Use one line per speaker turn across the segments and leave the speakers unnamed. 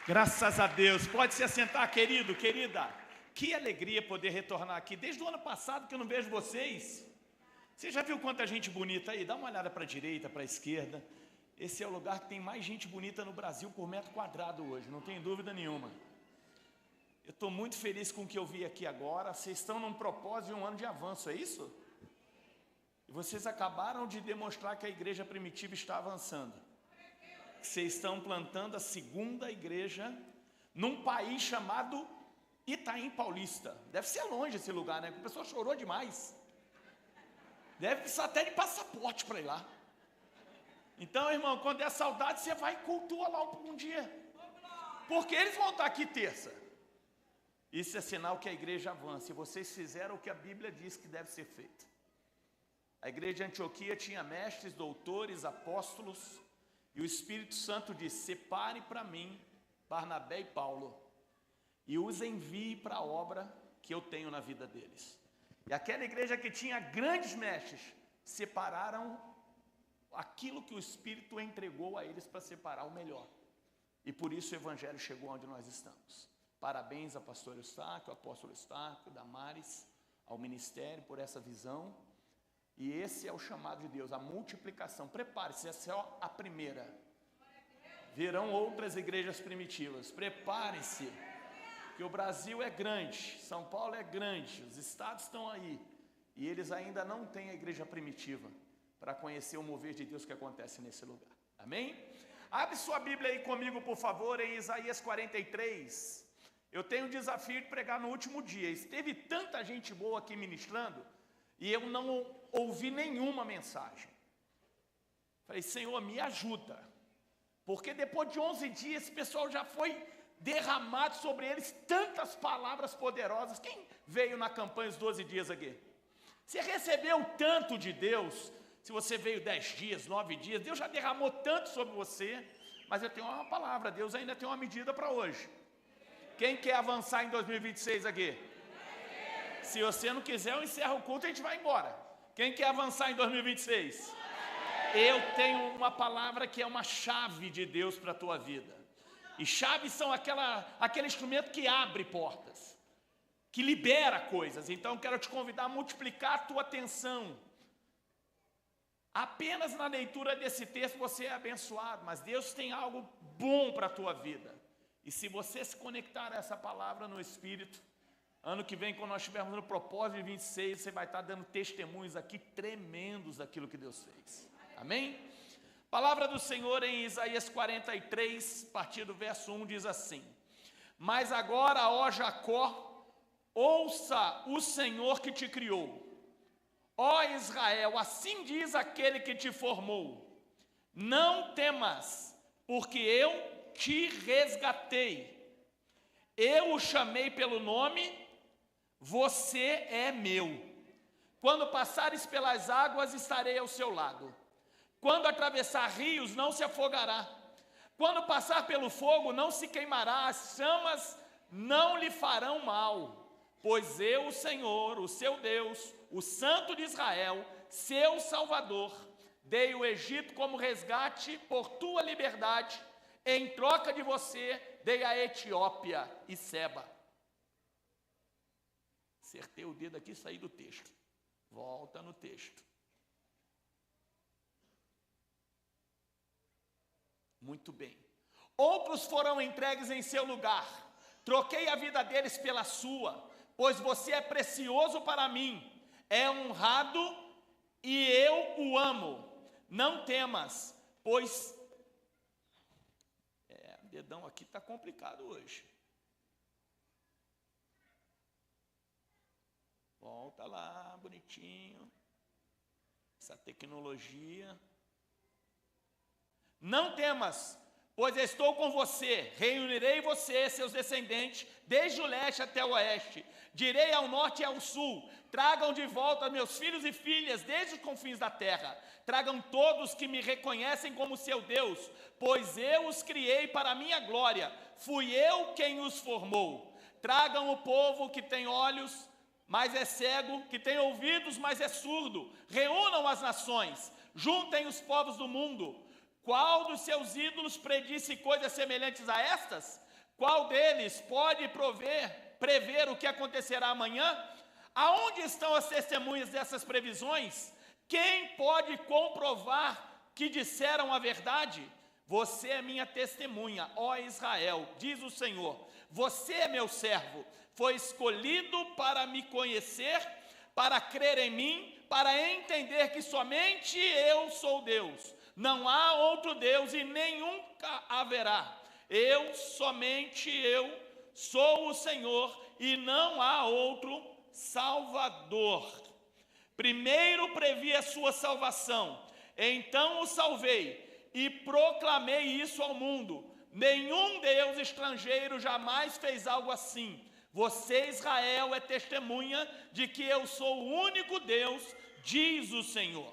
Graças a Deus. Pode se assentar, querido, querida. Que alegria poder retornar aqui. Desde o ano passado que eu não vejo vocês. Você já viu quanta gente bonita aí? Dá uma olhada para a direita, para a esquerda. Esse é o lugar que tem mais gente bonita no Brasil por metro quadrado hoje, não tem dúvida nenhuma. Eu estou muito feliz com o que eu vi aqui agora. Vocês estão num propósito de um ano de avanço, é isso? E vocês acabaram de demonstrar que a igreja primitiva está avançando. Vocês estão plantando a segunda igreja num país chamado Itaim Paulista. Deve ser longe esse lugar, né? Porque a pessoa chorou demais. Deve precisar até de passaporte para ir lá. Então, irmão, quando der saudade, você vai e cultua lá um dia. Porque eles vão estar aqui terça. Isso é sinal que a igreja avança. E vocês fizeram o que a Bíblia diz que deve ser feito. A igreja de Antioquia tinha mestres, doutores, apóstolos. E o Espírito Santo disse: separe para mim Barnabé e Paulo e os envie para a obra que eu tenho na vida deles. E aquela igreja que tinha grandes mestres, separaram aquilo que o Espírito entregou a eles para separar o melhor. E por isso o Evangelho chegou onde nós estamos. Parabéns ao pastor Eustáquio, ao apóstolo Eustáquio, Damares, ao ministério por essa visão. E esse é o chamado de Deus, a multiplicação. Prepare-se, essa é a primeira. Virão outras igrejas primitivas. Prepare-se, porque o Brasil é grande, São Paulo é grande, os estados estão aí. E eles ainda não têm a igreja primitiva para conhecer o mover de Deus que acontece nesse lugar. Amém? Abre sua Bíblia aí comigo, por favor, em Isaías 43. Eu tenho o desafio de pregar no último dia. Esteve tanta gente boa aqui ministrando, e eu não ouvi nenhuma mensagem. Falei: Senhor, me ajuda. Porque depois de 11 dias, esse pessoal já foi derramado sobre eles tantas palavras poderosas. Quem veio na campanha os 12 dias aqui? Você recebeu tanto de Deus. Se você veio 10 dias, 9 dias, Deus já derramou tanto sobre você. Mas eu tenho uma palavra, Deus ainda tem uma medida para hoje. Quem quer avançar em 2026 aqui? Se você não quiser, eu encerro o culto e a gente vai embora. Quem quer avançar em 2026? Eu tenho uma palavra que é uma chave de Deus para a tua vida. E chaves são aquele instrumento que abre portas, que libera coisas. Então eu quero te convidar a multiplicar a tua atenção. Apenas na leitura desse texto você é abençoado, mas Deus tem algo bom para a tua vida. E se você se conectar a essa palavra no Espírito, ano que vem, quando nós estivermos no propósito de 26, você vai estar dando testemunhos aqui tremendos daquilo que Deus fez. Amém? Palavra do Senhor em Isaías 43, a partir do verso 1, diz assim: mas agora, ó Jacó, ouça o Senhor que te criou. Ó Israel, assim diz aquele que te formou: não temas, porque eu te resgatei. Eu o chamei pelo nome, você é meu. Quando passares pelas águas, estarei ao seu lado. Quando atravessar rios, não se afogará. Quando passar pelo fogo, não se queimará. As chamas não lhe farão mal. Pois eu, o Senhor, o seu Deus, o Santo de Israel, seu Salvador, dei o Egito como resgate por tua liberdade. Em troca de você, dei a Etiópia e Seba. Acertei o dedo aqui e saí do texto. Volta no texto. Muito bem. Outros foram entregues em seu lugar. Troquei a vida deles pela sua, pois você é precioso para mim. É honrado e eu o amo. Não temas, pois... o dedão aqui está complicado hoje. Volta lá, bonitinho. Essa tecnologia. Não temas, pois estou com você. Reunirei você, seus descendentes, desde o leste até o oeste. Direi ao norte e ao sul: tragam de volta meus filhos e filhas desde os confins da terra. Tragam todos que me reconhecem como seu Deus, pois eu os criei para a minha glória. Fui eu quem os formou. Tragam o povo que tem olhos, mas é cego, que tem ouvidos, mas é surdo. Reúnam as nações, juntem os povos do mundo. Qual dos seus ídolos predisse coisas semelhantes a estas? Qual deles pode prever o que acontecerá amanhã? Aonde estão as testemunhas dessas previsões? Quem pode comprovar que disseram a verdade? Você é minha testemunha, ó Israel, diz o Senhor. Você é meu servo, foi escolhido para me conhecer, para crer em mim, para entender que somente eu sou Deus. Não há outro Deus e nem nunca haverá. Somente eu, sou o Senhor e não há outro Salvador. Primeiro previ a sua salvação, então o salvei e proclamei isso ao mundo. Nenhum Deus estrangeiro jamais fez algo assim. Você, Israel, é testemunha de que eu sou o único Deus, diz o Senhor.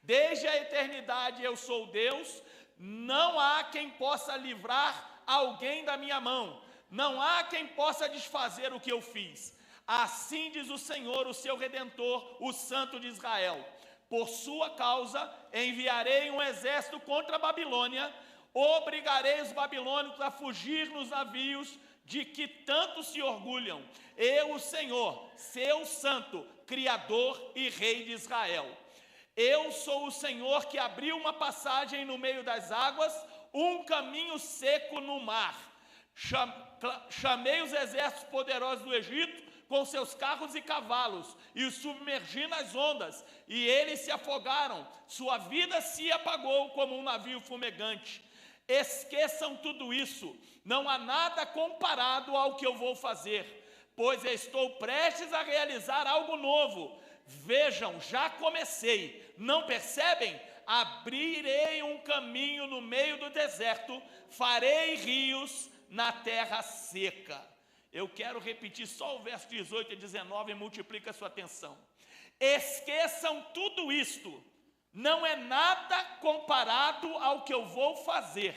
Desde a eternidade eu sou Deus, não há quem possa livrar alguém da minha mão, não há quem possa desfazer o que eu fiz. Assim diz o Senhor, o seu Redentor, o Santo de Israel. Por sua causa enviarei um exército contra a Babilônia, obrigarei os babilônicos a fugir nos navios de que tanto se orgulham. Eu, o Senhor, seu Santo, Criador e Rei de Israel. Eu sou o Senhor que abriu uma passagem no meio das águas, um caminho seco no mar. Chamei os exércitos poderosos do Egito com seus carros e cavalos, e os submergi nas ondas, e eles se afogaram, sua vida se apagou como um navio fumegante. Esqueçam tudo isso, não há nada comparado ao que eu vou fazer, pois estou prestes a realizar algo novo. Vejam, já comecei, não percebem? Abrirei um caminho no meio do deserto, farei rios na terra seca. Eu quero repetir só o verso 18 e 19 e multiplica a sua atenção. Esqueçam tudo isto, não é nada comparado ao que eu vou fazer,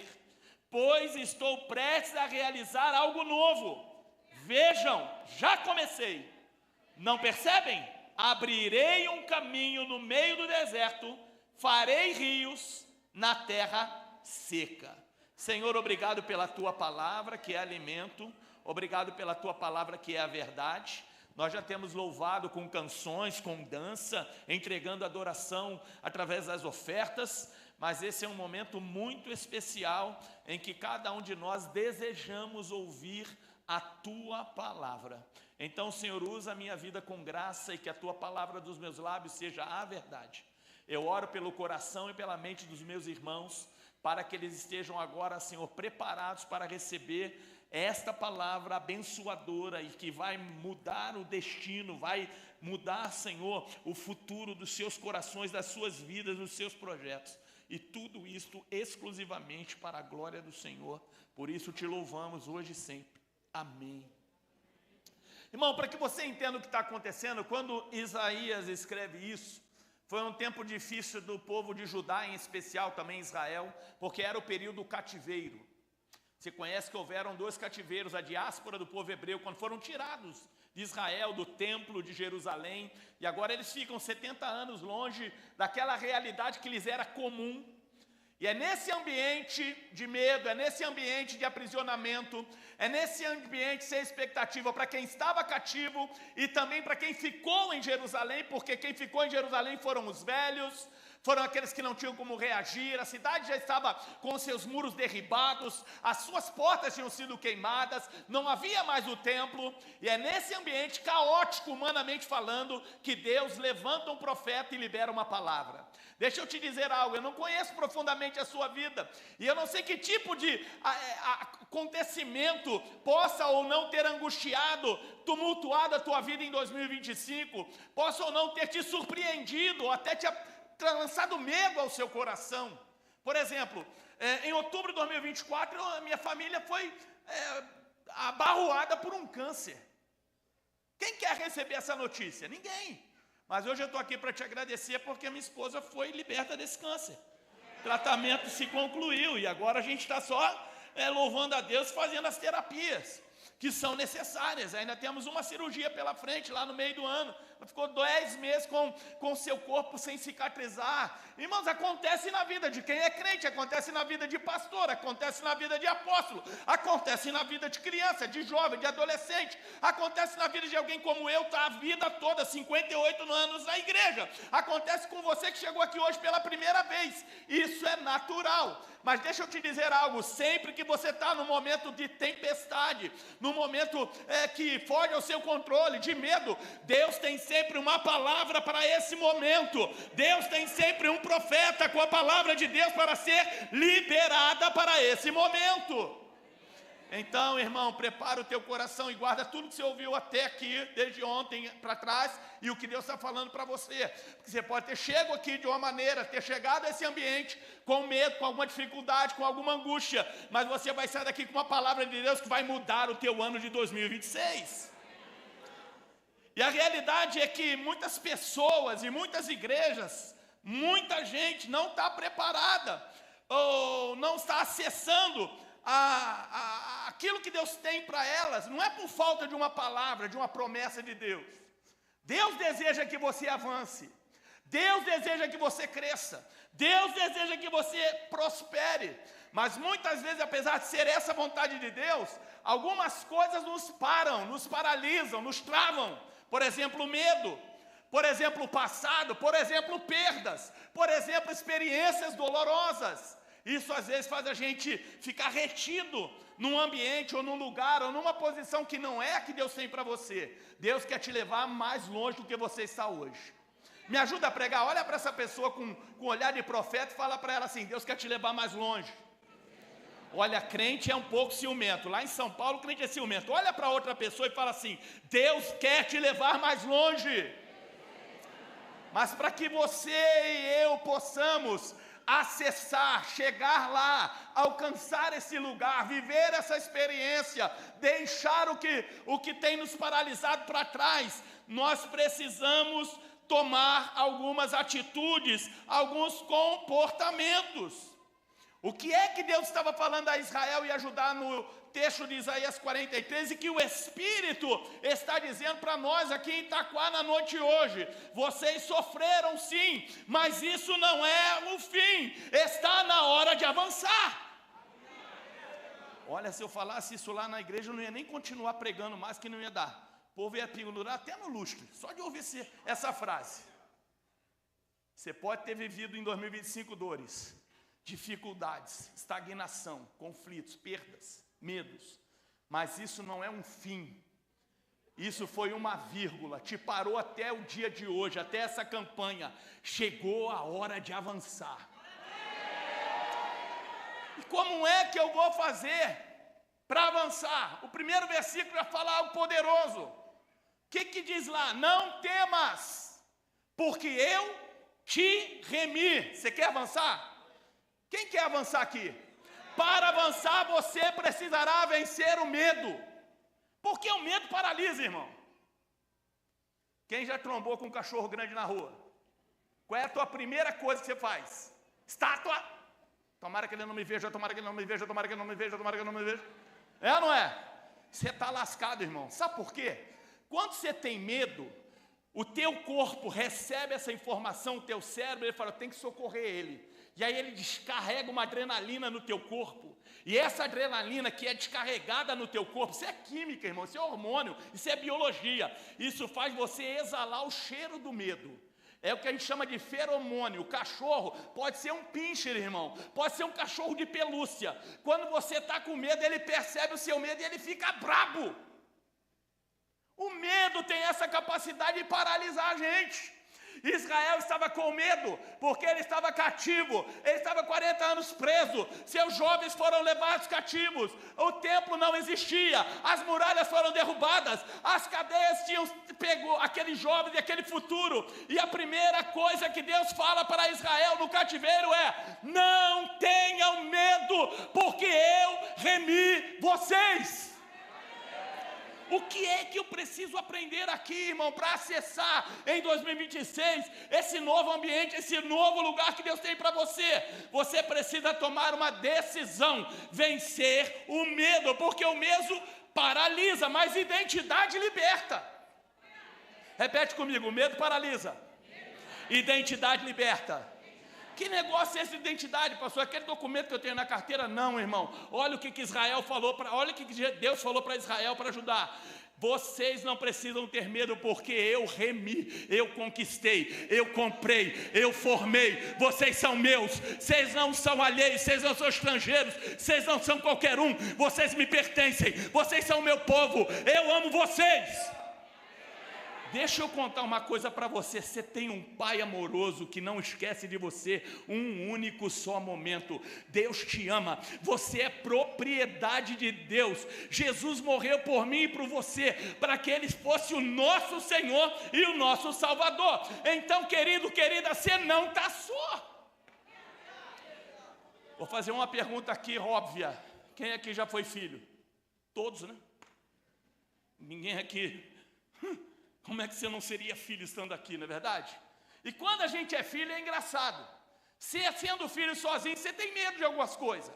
pois estou prestes a realizar algo novo. Vejam, já comecei, não percebem? Abrirei um caminho no meio do deserto, farei rios na terra seca. Senhor, obrigado pela tua palavra que é alimento. Obrigado pela tua palavra que é a verdade. Nós já temos louvado com canções, com dança, entregando adoração através das ofertas, mas esse é um momento muito especial em que cada um de nós desejamos ouvir a tua palavra. Então, Senhor, usa a minha vida com graça e que a tua palavra dos meus lábios seja a verdade. Eu oro pelo coração e pela mente dos meus irmãos, para que eles estejam agora, Senhor, preparados para receber esta palavra abençoadora e que vai mudar o destino, vai mudar, Senhor, o futuro dos seus corações, das suas vidas, dos seus projetos. E tudo isto exclusivamente para a glória do Senhor. Por isso te louvamos hoje e sempre. Amém. Irmão, para que você entenda o que está acontecendo, quando Isaías escreve isso, foi um tempo difícil do povo de Judá, em especial também Israel, porque era o período do cativeiro. Você conhece que houveram 2 cativeiros, a diáspora do povo hebreu, quando foram tirados de Israel, do templo de Jerusalém, e agora eles ficam 70 anos longe daquela realidade que lhes era comum. E é nesse ambiente de medo, é nesse ambiente de aprisionamento, é nesse ambiente sem expectativa para quem estava cativo e também para quem ficou em Jerusalém, porque quem ficou em Jerusalém foram os velhos, foram aqueles que não tinham como reagir, a cidade já estava com seus muros derribados, as suas portas tinham sido queimadas, não havia mais o templo, e é nesse ambiente caótico, humanamente falando, que Deus levanta um profeta e libera uma palavra. Deixa eu te dizer algo, eu não conheço profundamente a sua vida, e eu não sei que tipo de acontecimento possa ou não ter angustiado, tumultuado a tua vida em 2025, possa ou não ter te surpreendido, ou até te lançado medo ao seu coração. Por exemplo, em outubro de 2024, a minha família foi abarroada por um câncer. Quem quer receber essa notícia? Ninguém. Mas hoje eu estou aqui para te agradecer porque minha esposa foi liberta desse câncer. O tratamento se concluiu e agora a gente está só louvando a Deus, fazendo as terapias que são necessárias. Ainda temos uma cirurgia pela frente lá no meio do ano, ficou 10 meses com o seu corpo sem cicatrizar. Irmãos, acontece na vida de quem é crente, acontece na vida de pastor, acontece na vida de apóstolo, acontece na vida de criança, de jovem, de adolescente, acontece na vida de alguém como eu, está a vida toda, 58 anos na igreja, acontece com você que chegou aqui hoje pela primeira vez, isso é natural. Mas deixa eu te dizer algo, sempre que você está no momento de tempestade, no momento que foge ao seu controle, de medo, Deus tem sempre uma palavra para esse momento, Deus tem sempre um profeta com a palavra de Deus para ser liberada para esse momento. Então, irmão, prepara o teu coração e guarda tudo que você ouviu até aqui, desde ontem para trás, e o que Deus está falando para você. Porque você pode ter chegado aqui de uma maneira, ter chegado a esse ambiente com medo, com alguma dificuldade, com alguma angústia, mas você vai sair daqui com uma palavra de Deus que vai mudar o teu ano de 2026. E a realidade é que muitas pessoas e muitas igrejas, muita gente não está preparada, ou não está acessando aquilo que Deus tem para elas, não é por falta de uma palavra, de uma promessa de Deus. Deus deseja que você avance, Deus deseja que você cresça, Deus deseja que você prospere, mas muitas vezes, apesar de ser essa vontade de Deus, algumas coisas nos param, nos paralisam, nos travam. Por exemplo, o medo, por exemplo, o passado, por exemplo, perdas, por exemplo, experiências dolorosas. Isso às vezes faz a gente ficar retido num ambiente ou num lugar ou numa posição que não é a que Deus tem para você. Deus quer te levar mais longe do que você está hoje. Me ajuda a pregar, olha para essa pessoa com olhar de profeta e fala para ela assim: Deus quer te levar mais longe. Olha, crente é um pouco ciumento. Lá em São Paulo, crente é ciumento. Olha para outra pessoa e fala assim: Deus quer te levar mais longe. Mas para que você e eu possamos acessar, chegar lá, alcançar esse lugar, viver essa experiência, deixar o que tem nos paralisado para trás, nós precisamos tomar algumas atitudes, alguns comportamentos. O que é que Deus estava falando a Israel e ajudar no texto de Isaías 43, e que o Espírito está dizendo para nós aqui em Itaquá na noite de hoje? Vocês sofreram sim, mas isso não é o fim, está na hora de avançar. Olha, se eu falasse isso lá na igreja, eu não ia nem continuar pregando mais, que não ia dar. O povo ia pendurar até no lustre, só de ouvir essa frase. Você pode ter vivido em 2025 dores, dificuldades, estagnação, conflitos, perdas, medos, mas isso não é um fim, isso foi uma vírgula, te parou até o dia de hoje, até essa campanha, chegou a hora de avançar. E como é que eu vou fazer para avançar? O primeiro versículo vai falar algo poderoso. O que diz lá? Não temas, porque eu te remi. Você quer avançar? Quem quer avançar aqui? Para avançar, você precisará vencer o medo. Porque o medo paralisa, irmão. Quem já trombou com um cachorro grande na rua? Qual é a tua primeira coisa que você faz? Estátua. Tomara que ele não me veja, tomara que ele não me veja, tomara que ele não me veja, tomara que ele não me veja. É ou não é? Você está lascado, irmão. Sabe por quê? Quando você tem medo, o teu corpo recebe essa informação, o teu cérebro, ele fala: eu tenho que socorrer ele. E aí ele descarrega uma adrenalina no teu corpo. E essa adrenalina que é descarregada no teu corpo, isso é química, irmão, isso é hormônio, isso é biologia. Isso faz você exalar o cheiro do medo. É o que a gente chama de feromônio. O cachorro pode ser um pincher, irmão, pode ser um cachorro de pelúcia. Quando você está com medo, ele percebe o seu medo e ele fica brabo. O medo tem essa capacidade de paralisar a gente. Israel estava com medo, porque ele estava cativo, ele estava 40 anos preso, seus jovens foram levados cativos, o templo não existia, as muralhas foram derrubadas, as cadeias tinham pego aqueles jovens e aquele futuro, e a primeira coisa que Deus fala para Israel no cativeiro é: não tenham medo, porque eu remi vocês. O que é que eu preciso aprender aqui, irmão, para acessar em 2026 esse novo ambiente, esse novo lugar que Deus tem para você? Você precisa tomar uma decisão, vencer o medo, porque o medo paralisa, mas identidade liberta. Repete comigo: medo paralisa, identidade liberta. Que negócio é esse de identidade, pastor? Aquele documento que eu tenho na carteira? Não, irmão. Olha o que Israel falou, olha o que Deus falou para Israel para ajudar. Vocês não precisam ter medo, porque eu remi, eu conquistei, eu comprei, eu formei. Vocês são meus, vocês não são alheios, vocês não são estrangeiros, vocês não são qualquer um, vocês me pertencem, vocês são meu povo, eu amo vocês. Deixa eu contar uma coisa para você. Você tem um pai amoroso que não esquece de você um único só momento. Deus te ama, você é propriedade de Deus. Jesus morreu por mim e por você, para que Ele fosse o nosso Senhor e o nosso Salvador. Então, querido, querida, você não está só. Vou fazer uma pergunta aqui óbvia. Quem aqui já foi filho? Todos, né? Ninguém aqui... Como é que você não seria filho estando aqui, não é verdade? E quando a gente é filho é engraçado. Sendo filho sozinho, você tem medo de algumas coisas.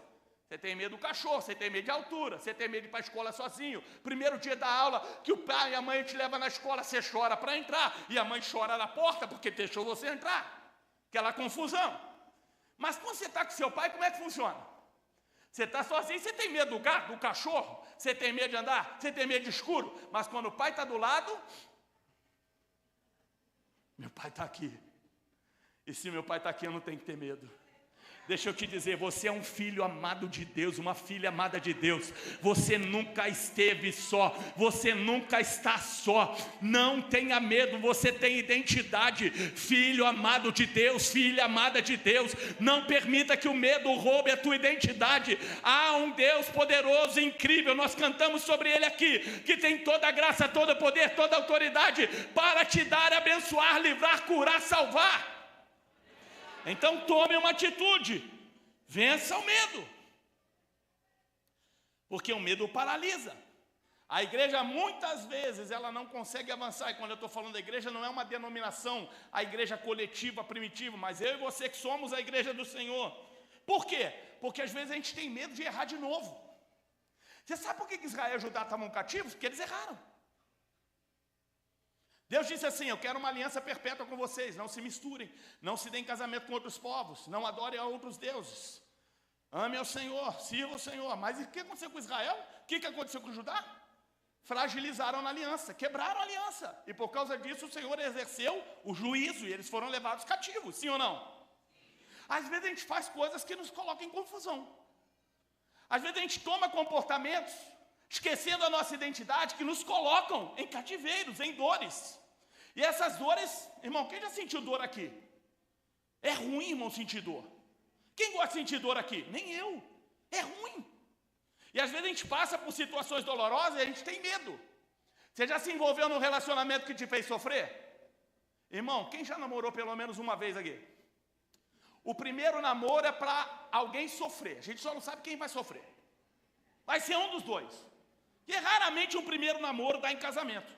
Você tem medo do cachorro, você tem medo de altura, você tem medo de ir para a escola sozinho. Primeiro dia da aula, que o pai e a mãe te levam na escola, você chora para entrar, e a mãe chora na porta porque deixou você entrar. Aquela confusão. Mas quando você está com seu pai, como é que funciona? Você está sozinho, você tem medo do gato, do cachorro, você tem medo de andar, você tem medo de escuro. Mas quando o pai está do lado... Meu pai está aqui. E se meu pai está aqui, eu não tenho que ter medo. Deixa eu te dizer, você é um filho amado de Deus, uma filha amada de Deus. Você nunca esteve só, você nunca está só. Não tenha medo, você tem identidade. Filho amado de Deus, filha amada de Deus. Não permita que o medo roube a tua identidade. Há um Deus poderoso, incrível, nós cantamos sobre Ele aqui, que tem toda a graça, todo o poder, toda a autoridade para te dar, abençoar, livrar, curar, salvar. Então tome uma atitude, vença o medo, porque o medo paralisa. A igreja muitas vezes ela não consegue avançar, e quando eu estou falando da igreja não é uma denominação, a igreja coletiva, primitiva, mas eu e você que somos a igreja do Senhor. Por quê? Porque às vezes a gente tem medo de errar de novo. Você sabe por que Israel e Judá estavam cativos? Porque eles erraram. Deus disse assim: eu quero uma aliança perpétua com vocês, não se misturem, não se deem casamento com outros povos, não adorem a outros deuses, ame ao Senhor, sirva ao Senhor. Mas o que aconteceu com Israel? O que aconteceu com Judá? Fragilizaram a aliança, quebraram a aliança, e por causa disso o Senhor exerceu o juízo, e eles foram levados cativos, sim ou não? Às vezes a gente faz coisas que nos colocam em confusão, às vezes a gente toma comportamentos, esquecendo a nossa identidade, que nos colocam em cativeiros, em dores. E essas dores, irmão, quem já sentiu dor aqui? É ruim, irmão, sentir dor. Quem gosta de sentir dor aqui? Nem eu. É ruim. E às vezes a gente passa por situações dolorosas e a gente tem medo. Você já se envolveu num relacionamento que te fez sofrer? Irmão, quem já namorou pelo menos uma vez aqui? O primeiro namoro é para alguém sofrer. A gente só não sabe quem vai sofrer. Vai ser um dos dois. E raramente um primeiro namoro dá em casamento.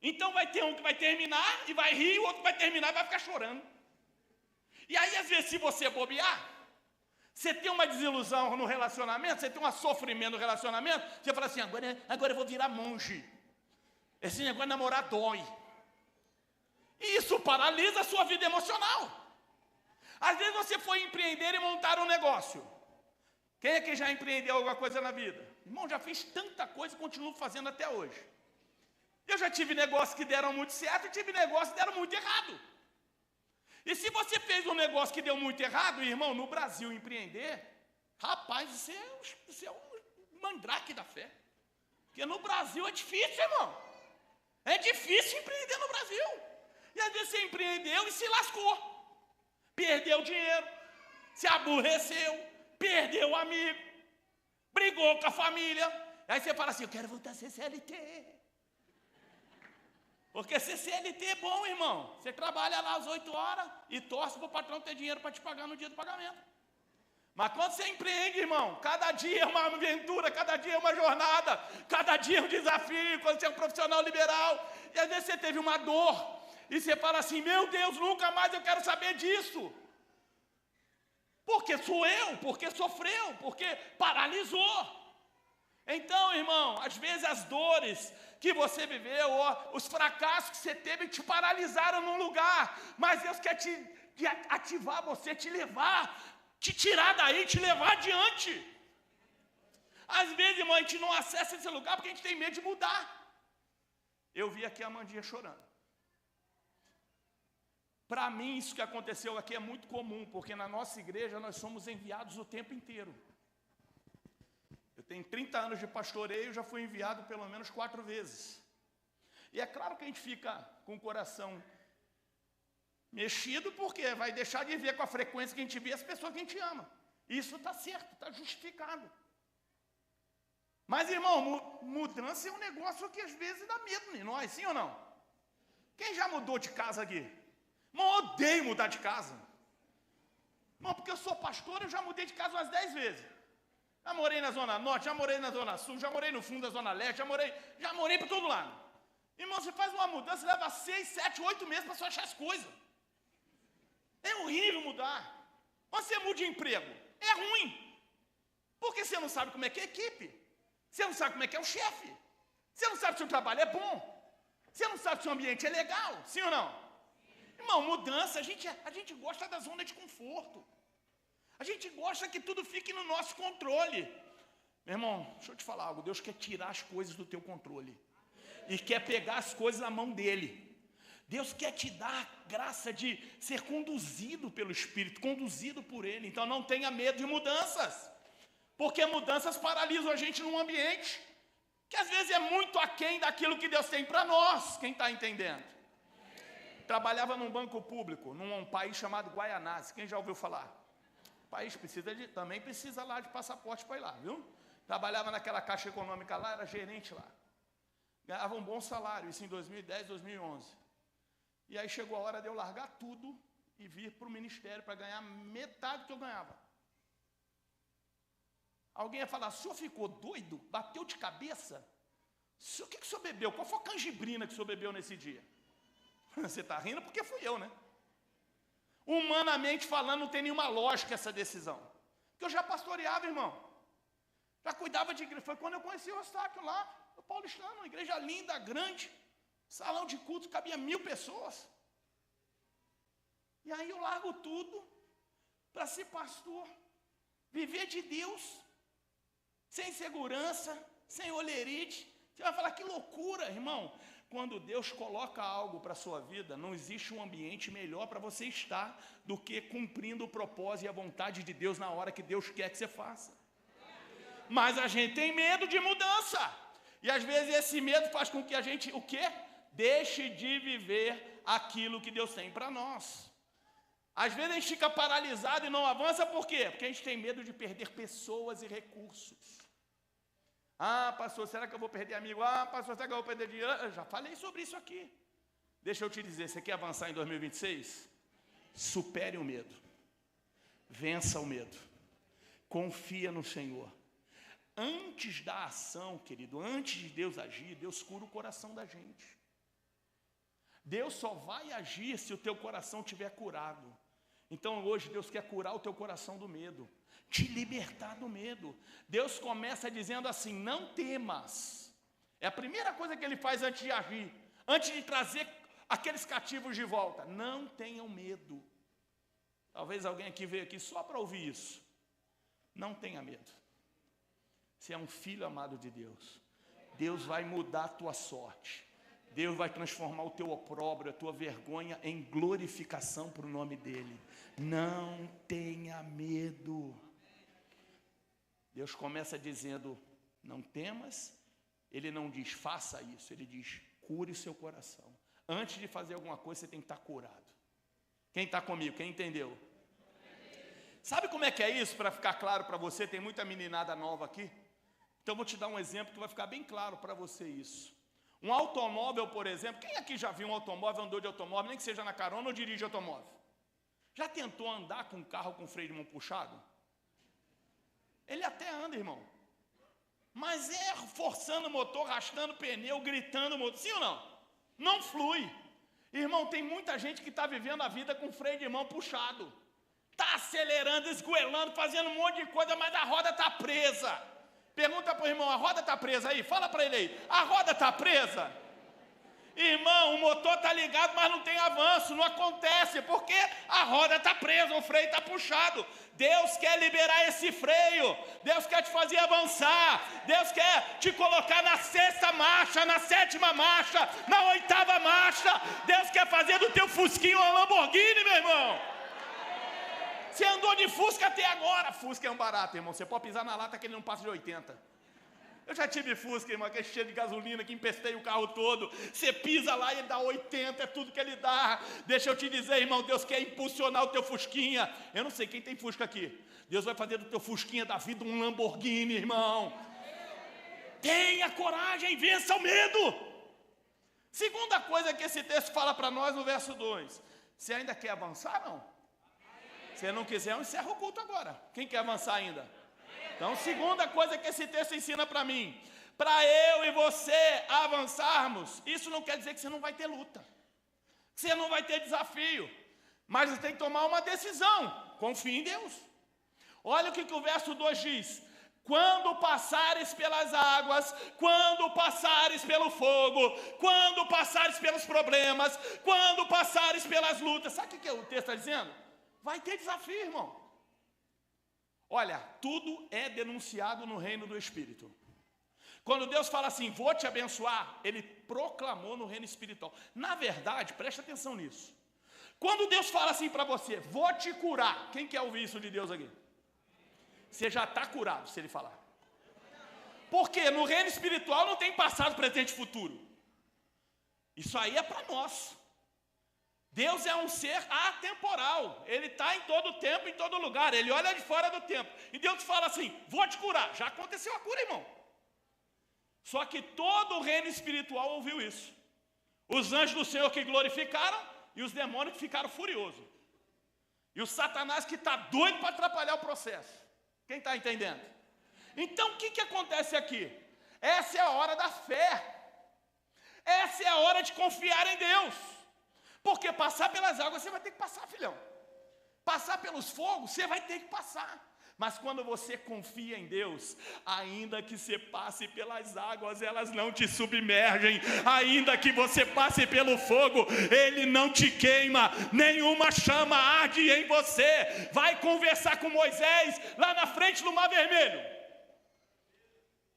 Então vai ter um que vai terminar e vai rir, o outro vai terminar e vai ficar chorando. E aí às vezes se você bobear, você tem uma desilusão no relacionamento, você tem um sofrimento no relacionamento, você fala assim: agora eu vou virar monge. Esse negócio de namorar dói. E isso paralisa a sua vida emocional. Às vezes você foi empreender e montar um negócio. Quem é que já empreendeu alguma coisa na vida? Irmão, já fiz tanta coisa e continuo fazendo até hoje. Eu já tive negócios que deram muito certo e tive negócios que deram muito errado. E se você fez um negócio que deu muito errado, irmão, no Brasil empreender, rapaz, você é um mandrake da fé. Porque no Brasil é difícil, irmão. É difícil empreender no Brasil. E às vezes você empreendeu e se lascou. Perdeu dinheiro, se aborreceu, perdeu o amigo, brigou com a família. Aí você fala assim: eu quero voltar a ser CLT. Porque ser CLT é bom, irmão. Você trabalha lá às 8 horas e torce para o patrão ter dinheiro para te pagar no dia do pagamento. Mas quando você empreende, irmão, cada dia é uma aventura, cada dia é uma jornada, cada dia é um desafio, quando você é um profissional liberal. E às vezes você teve uma dor e você fala assim: meu Deus, nunca mais eu quero saber disso. Porque sou eu, porque sofreu, porque paralisou. Então, irmão, às vezes as dores que você viveu, ou os fracassos que você teve te paralisaram num lugar, mas Deus quer te ativar você, te levar, te tirar daí, te levar adiante. Às vezes, irmão, a gente não acessa esse lugar porque a gente tem medo de mudar. Eu vi aqui a Amandinha chorando. Para mim, isso que aconteceu aqui é muito comum, porque na nossa igreja nós somos enviados o tempo inteiro. Eu tenho 30 anos de pastoreio, já fui enviado pelo menos 4 vezes. E é claro que a gente fica com o coração mexido, porque vai deixar de ver com a frequência que a gente vê as pessoas que a gente ama. Isso está certo, está justificado. Mas, irmão, mudança é um negócio que às vezes dá medo em nós, sim ou não? Quem já mudou de casa aqui? Irmão, eu odeio mudar de casa. Irmão, porque eu sou pastor, eu já mudei de casa umas 10 vezes. Já morei na Zona Norte, já morei na Zona Sul, já morei no fundo da Zona Leste, já morei para todo lado. Irmão, você faz uma mudança, leva 6, 7, 8 meses para você achar as coisas. É horrível mudar. Você muda de emprego, é ruim. Porque você não sabe como é que é a equipe. Você não sabe como é que é o chefe. Você não sabe se o trabalho é bom. Você não sabe se o ambiente é legal, sim ou não? Irmão, mudança, a gente gosta da zona de conforto. A gente gosta que tudo fique no nosso controle. Meu irmão, deixa eu te falar algo. Deus quer tirar as coisas do teu controle. E quer pegar as coisas na mão dele. Deus quer te dar a graça de ser conduzido pelo Espírito, conduzido por ele. Então não tenha medo de mudanças. Porque mudanças paralisam a gente num ambiente que às vezes é muito aquém daquilo que Deus tem para nós. Quem está entendendo? Trabalhava num banco público, num país chamado Guaianazes. Quem já ouviu falar? O país também precisa lá de passaporte para ir lá, viu? Trabalhava naquela Caixa Econômica lá, era gerente lá. Ganhava um bom salário, isso em 2010, 2011. E aí chegou a hora de eu largar tudo e vir para o ministério para ganhar metade do que eu ganhava. Alguém ia falar, o senhor ficou doido? Bateu de cabeça? O que o senhor bebeu? Qual foi a canjibrina que o senhor bebeu nesse dia? Você está rindo porque fui eu, né? Humanamente falando, não tem nenhuma lógica essa decisão. Porque eu já pastoreava, irmão. Já cuidava de igreja. Foi quando eu conheci o Eustáquio lá, no Paulistano, uma igreja linda, grande. Salão de culto, cabia 1000 pessoas. E aí eu largo tudo para ser pastor. Viver de Deus. Sem segurança, sem olerite. Você vai falar, que loucura, irmão. Quando Deus coloca algo para a sua vida, não existe um ambiente melhor para você estar do que cumprindo o propósito e a vontade de Deus na hora que Deus quer que você faça. Mas a gente tem medo de mudança. E às vezes esse medo faz com que a gente, o quê? Deixe de viver aquilo que Deus tem para nós. Às vezes a gente fica paralisado e não avança, por quê? Porque a gente tem medo de perder pessoas e recursos. Ah, pastor, será que eu vou perder amigo? Ah, pastor, será que eu vou perder dinheiro? Eu já falei sobre isso aqui. Deixa eu te dizer, você quer avançar em 2026? Supere o medo. Vença o medo. Confia no Senhor. Antes da ação, querido, antes de Deus agir, Deus cura o coração da gente. Deus só vai agir se o teu coração estiver curado. Então hoje Deus quer curar o teu coração do medo, te libertar do medo. Deus começa dizendo assim, não temas. É a primeira coisa que Ele faz antes de agir, antes de trazer aqueles cativos de volta. Não tenham medo. Talvez alguém aqui veio aqui só para ouvir isso. Não tenha medo. Você é um filho amado de Deus. Deus vai mudar a tua sorte. Deus vai transformar o teu opróbrio, a tua vergonha em glorificação para o nome dEle. Não tenha medo. Deus começa dizendo, não temas. Ele não diz, faça isso. Ele diz, cure o seu coração. Antes de fazer alguma coisa, você tem que estar curado. Quem está comigo? Quem entendeu? Sabe como é que é isso? Para ficar claro para você, tem muita meninada nova aqui. Então eu vou te dar um exemplo que vai ficar bem claro para você isso. Um automóvel, por exemplo, quem aqui já viu um automóvel, andou de automóvel, nem que seja na carona ou dirige automóvel? Já tentou andar com um carro com freio de mão puxado? Ele até anda, irmão. Mas é forçando o motor, arrastando o pneu, gritando o motor. Sim ou não? Não flui. Irmão, tem muita gente que está vivendo a vida com freio de mão puxado. Está acelerando, esgoelando, fazendo um monte de coisa, mas a roda está presa. Pergunta para o irmão, a roda está presa aí? Fala para ele aí, a roda está presa? Irmão, o motor está ligado, mas não tem avanço, não acontece, porque a roda está presa, o freio está puxado. Deus quer liberar esse freio, Deus quer te fazer avançar, Deus quer te colocar na 6ª marcha, na 7ª marcha, na 8ª marcha. Deus quer fazer do teu Fusquinho uma Lamborghini, meu irmão. Você andou de Fusca até agora. Fusca é um barato, irmão, você pode pisar na lata que ele não passa de 80. Eu já tive Fusca, irmão, que é cheio de gasolina, que empestei o carro todo. Você pisa lá e ele dá 80, é tudo que ele dá. Deixa eu te dizer, irmão, Deus quer impulsionar o teu Fusquinha. Eu não sei quem tem Fusca aqui. Deus vai fazer do teu Fusquinha da vida um Lamborghini, irmão. Tenha coragem, vença o medo. Segunda coisa que esse texto fala para nós no verso 2. Você ainda quer avançar, não? Se não quiser, eu encerro o culto agora. Quem quer avançar ainda? Então, segunda coisa que esse texto ensina para mim, para eu e você avançarmos, isso não quer dizer que você não vai ter luta, que você não vai ter desafio, mas você tem que tomar uma decisão, confie em Deus. Olha o que o verso 2 diz: quando passares pelas águas, quando passares pelo fogo, quando passares pelos problemas, quando passares pelas lutas. Sabe o que o texto está dizendo? Vai ter desafio, irmão. Olha, tudo é denunciado no reino do Espírito. Quando Deus fala assim, vou te abençoar, Ele proclamou no reino espiritual. Na verdade, presta atenção nisso. Quando Deus fala assim para você, vou te curar, quem quer ouvir isso de Deus aqui? Você já está curado, se Ele falar. Porque no reino espiritual não tem passado, presente e futuro. Isso aí é para nós. Deus é um ser atemporal, Ele está em todo tempo, em todo lugar, Ele olha de fora do tempo, e Deus fala assim, vou te curar. Já aconteceu a cura, irmão. Só que todo o reino espiritual ouviu isso. Os anjos do Senhor que glorificaram, e os demônios que ficaram furiosos. E o Satanás que está doido para atrapalhar o processo. Quem está entendendo? Então o que acontece aqui? Essa é a hora da fé. Essa é a hora de confiar em Deus. Porque passar pelas águas você vai ter que passar, filhão. Passar pelos fogos você vai ter que passar. Mas quando você confia em Deus, ainda que você passe pelas águas, elas não te submergem. Ainda que você passe pelo fogo, ele não te queima. Nenhuma chama arde em você. Vai conversar com Moisés lá na frente do Mar Vermelho.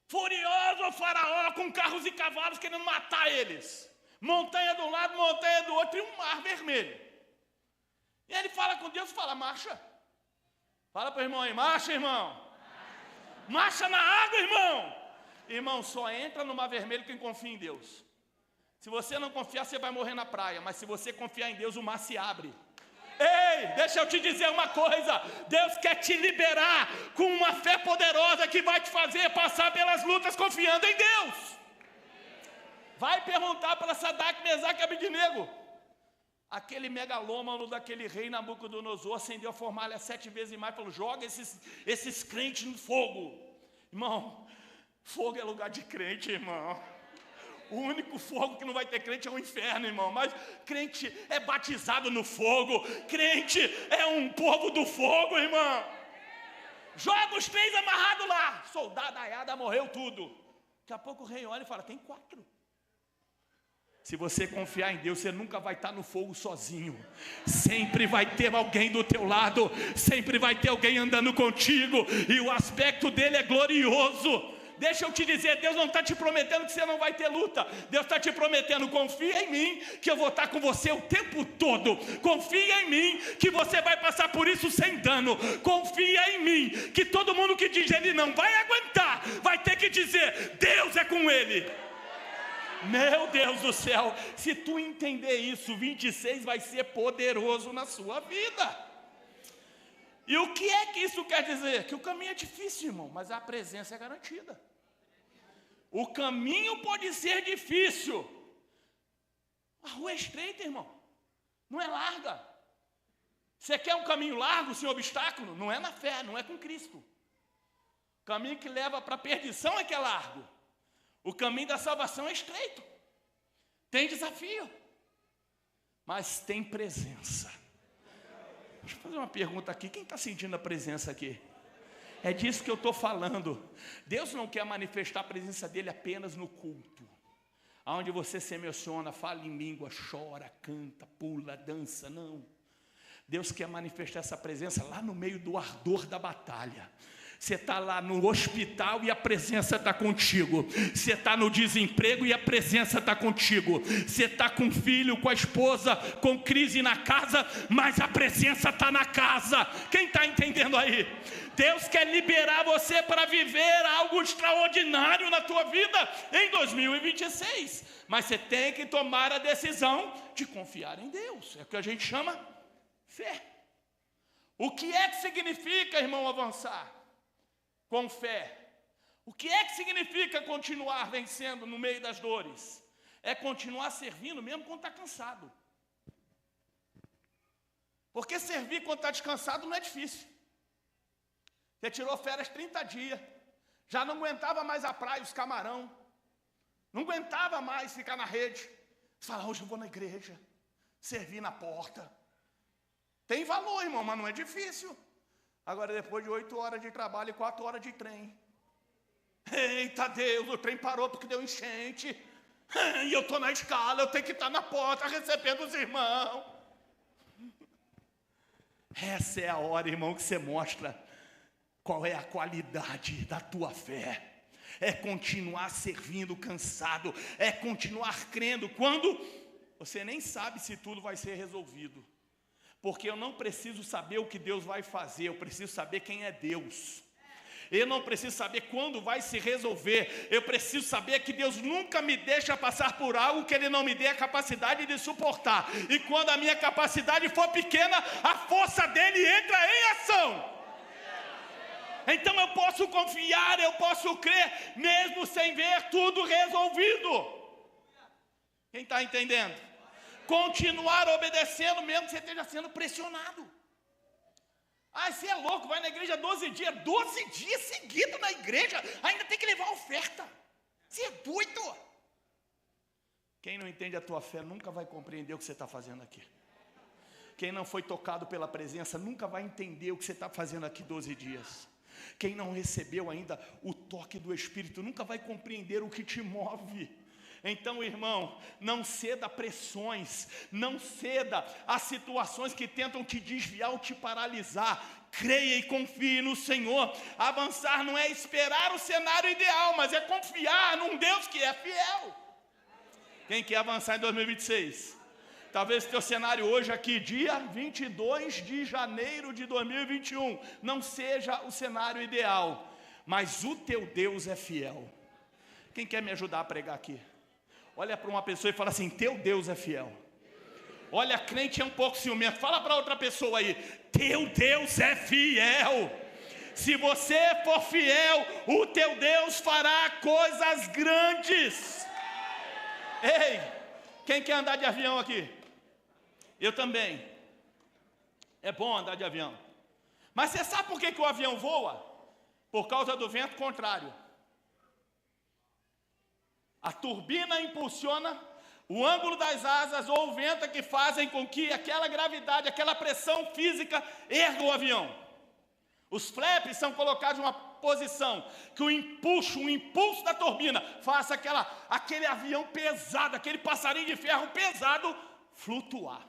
Furioso o faraó com carros e cavalos querendo matar eles. Montanha de um lado, montanha do outro e um mar vermelho. E ele fala com Deus e fala, marcha. Fala para o irmão aí, marcha, irmão. Marcha na água, irmão. Irmão, só entra no mar vermelho quem confia em Deus. Se você não confiar, você vai morrer na praia. Mas se você confiar em Deus, o mar se abre. Ei, deixa eu te dizer uma coisa. Deus quer te liberar com uma fé poderosa que vai te fazer passar pelas lutas confiando em Deus. Vai perguntar para Sadraque, Mesaque e Abednego. Aquele megalômano daquele rei Nabucodonosor acendeu a fornalha 7 vezes mais e falou, joga esses crentes no fogo. Irmão, fogo é lugar de crente, irmão. O único fogo que não vai ter crente é o inferno, irmão. Mas crente é batizado no fogo. Crente é um povo do fogo, irmão. Joga os 3 amarrados lá. Soldadaiada, morreu tudo. Daqui a pouco o rei olha e fala, tem 4. Se você confiar em Deus, você nunca vai estar no fogo sozinho. Sempre vai ter alguém do teu lado. Sempre vai ter alguém andando contigo. E o aspecto dele é glorioso. Deixa eu te dizer, Deus não está te prometendo que você não vai ter luta. Deus está te prometendo, confia em mim, que eu vou estar com você o tempo todo. Confia em mim, que você vai passar por isso sem dano. Confia em mim, que todo mundo que diz ele não vai aguentar, vai ter que dizer, Deus é com ele. Meu Deus do céu, se tu entender isso, 26 vai ser poderoso na sua vida. E o que é que isso quer dizer? Que o caminho é difícil, irmão, mas a presença é garantida. O caminho pode ser difícil. A rua é estreita, irmão, não é larga. Você quer um caminho largo, sem obstáculo? Não é na fé, não é com Cristo. O caminho que leva para a perdição é que é largo. O caminho da salvação é estreito. Tem desafio, mas tem presença. Deixa eu fazer uma pergunta aqui. Quem está sentindo a presença aqui? É disso que eu estou falando. Deus não quer manifestar a presença dele apenas no culto, onde você se emociona, fala em língua, chora, canta, pula, dança. Não. Deus quer manifestar essa presença lá no meio do ardor da batalha. Você está lá no hospital e a presença está contigo. Você está no desemprego e a presença está contigo. Você está com o filho, com a esposa, com crise na casa, mas a presença está na casa. Quem está entendendo aí? Deus quer liberar você para viver algo extraordinário na tua vida em 2026. Mas você tem que tomar a decisão de confiar em Deus. É o que a gente chama fé. O que é que significa, irmão, avançar com fé? O que é que significa continuar vencendo no meio das dores? É continuar servindo mesmo quando está cansado. Porque servir quando está descansado não é difícil. Você tirou férias 30 dias, já não aguentava mais a praia, os camarão, não aguentava mais ficar na rede. Você fala, hoje eu vou na igreja, servir na porta. Tem valor, irmão, mas não é difícil. Agora, depois de 8 horas de trabalho e 4 horas de trem. Eita Deus, o trem parou porque deu enchente. E eu estou na escala, eu tenho que estar na porta recebendo os irmãos. Essa é a hora, irmão, que você mostra qual é a qualidade da tua fé. É continuar servindo cansado. É continuar crendo quando você nem sabe se tudo vai ser resolvido. Porque eu não preciso saber o que Deus vai fazer, eu preciso saber quem é Deus. Eu não preciso saber quando vai se resolver, eu preciso saber que Deus nunca me deixa passar por algo que Ele não me dê a capacidade de suportar. E quando a minha capacidade for pequena, a força dEle entra em ação. Então eu posso confiar, eu posso crer, mesmo sem ver tudo resolvido. Quem está entendendo? Continuar obedecendo mesmo que você esteja sendo pressionado. Ah, você é louco, vai na igreja 12 dias seguidos na igreja, ainda tem que levar oferta. Você é doido. Quem não entende a tua fé nunca vai compreender o que você está fazendo aqui. Quem não foi tocado pela presença nunca vai entender o que você está fazendo aqui 12 dias. Quem não recebeu ainda o toque do Espírito nunca vai compreender o que te move. Então, irmão, não ceda a pressões, não ceda a situações que tentam te desviar ou te paralisar. Creia e confie no Senhor. Avançar não é esperar o cenário ideal, mas é confiar num Deus que é fiel. Quem quer avançar em 2026? Talvez o teu cenário hoje aqui, dia 22 de janeiro de 2021, não seja o cenário ideal, mas o teu Deus é fiel. Quem quer me ajudar a pregar aqui? Olha para uma pessoa e fala assim, teu Deus é fiel. Olha, crente é um pouco ciumento. Fala para outra pessoa aí, teu Deus é fiel. Se você for fiel, o teu Deus fará coisas grandes. Ei, quem quer andar de avião aqui? Eu também. É bom andar de avião. Mas você sabe por que o avião voa? Por causa do vento contrário. A turbina impulsiona o ângulo das asas ou o vento que fazem com que aquela gravidade, aquela pressão física erga o avião. Os flaps são colocados em uma posição que o impulso da turbina faça aquele avião pesado, aquele passarinho de ferro pesado flutuar.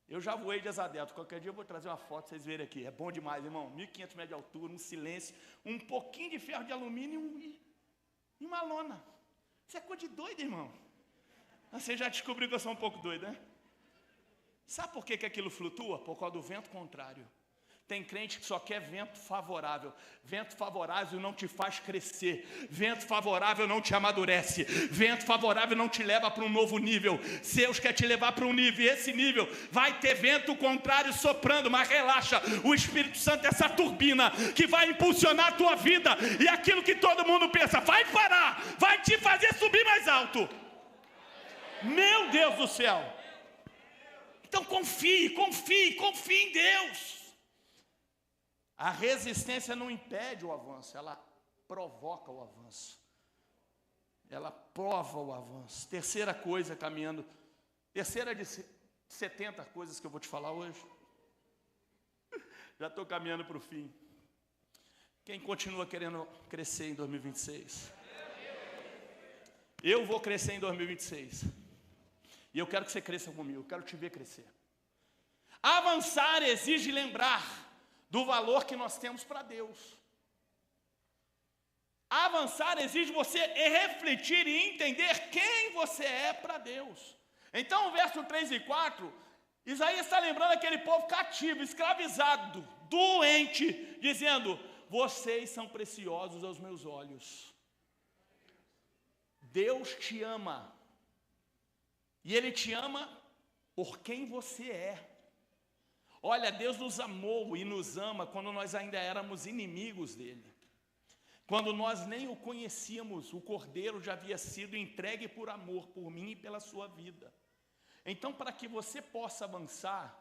Eu já voei de asa delta, qualquer dia eu vou trazer uma foto para vocês verem aqui. É bom demais, irmão. 1.500 metros de altura, um silêncio, um pouquinho de ferro de alumínio e uma lona. Isso é coisa de doido, irmão. Você já descobriu que eu sou um pouco doido, né? Sabe por que aquilo flutua? Por causa do vento contrário. Tem crente que só quer vento favorável. Vento favorável não te faz crescer. Vento favorável não te amadurece. Vento favorável não te leva para um novo nível. Deus quer te levar para um nível. E esse nível vai ter vento contrário soprando. Mas relaxa, o Espírito Santo é essa turbina que vai impulsionar a tua vida. E aquilo que todo mundo pensa, vai parar, vai te fazer subir mais alto. Meu Deus do céu. Então confie em Deus. A resistência não impede o avanço, ela provoca o avanço. Ela prova o avanço. Terceira coisa caminhando, terceira de 70 coisas que eu vou te falar hoje. Já estou caminhando para o fim. Quem continua querendo crescer em 2026? Eu vou crescer em 2026. E eu quero que você cresça comigo, eu quero te ver crescer. Avançar exige lembrar do valor que nós temos para Deus. Avançar exige você refletir e entender quem você é para Deus. Então, o verso 3 e 4, Isaías está lembrando aquele povo cativo, escravizado, doente, dizendo: vocês são preciosos aos meus olhos. Deus te ama. E Ele te ama por quem você é. Olha, Deus nos amou e nos ama quando nós ainda éramos inimigos dEle. Quando nós nem o conhecíamos, o Cordeiro já havia sido entregue por amor, por mim e pela sua vida. Então, para que você possa avançar,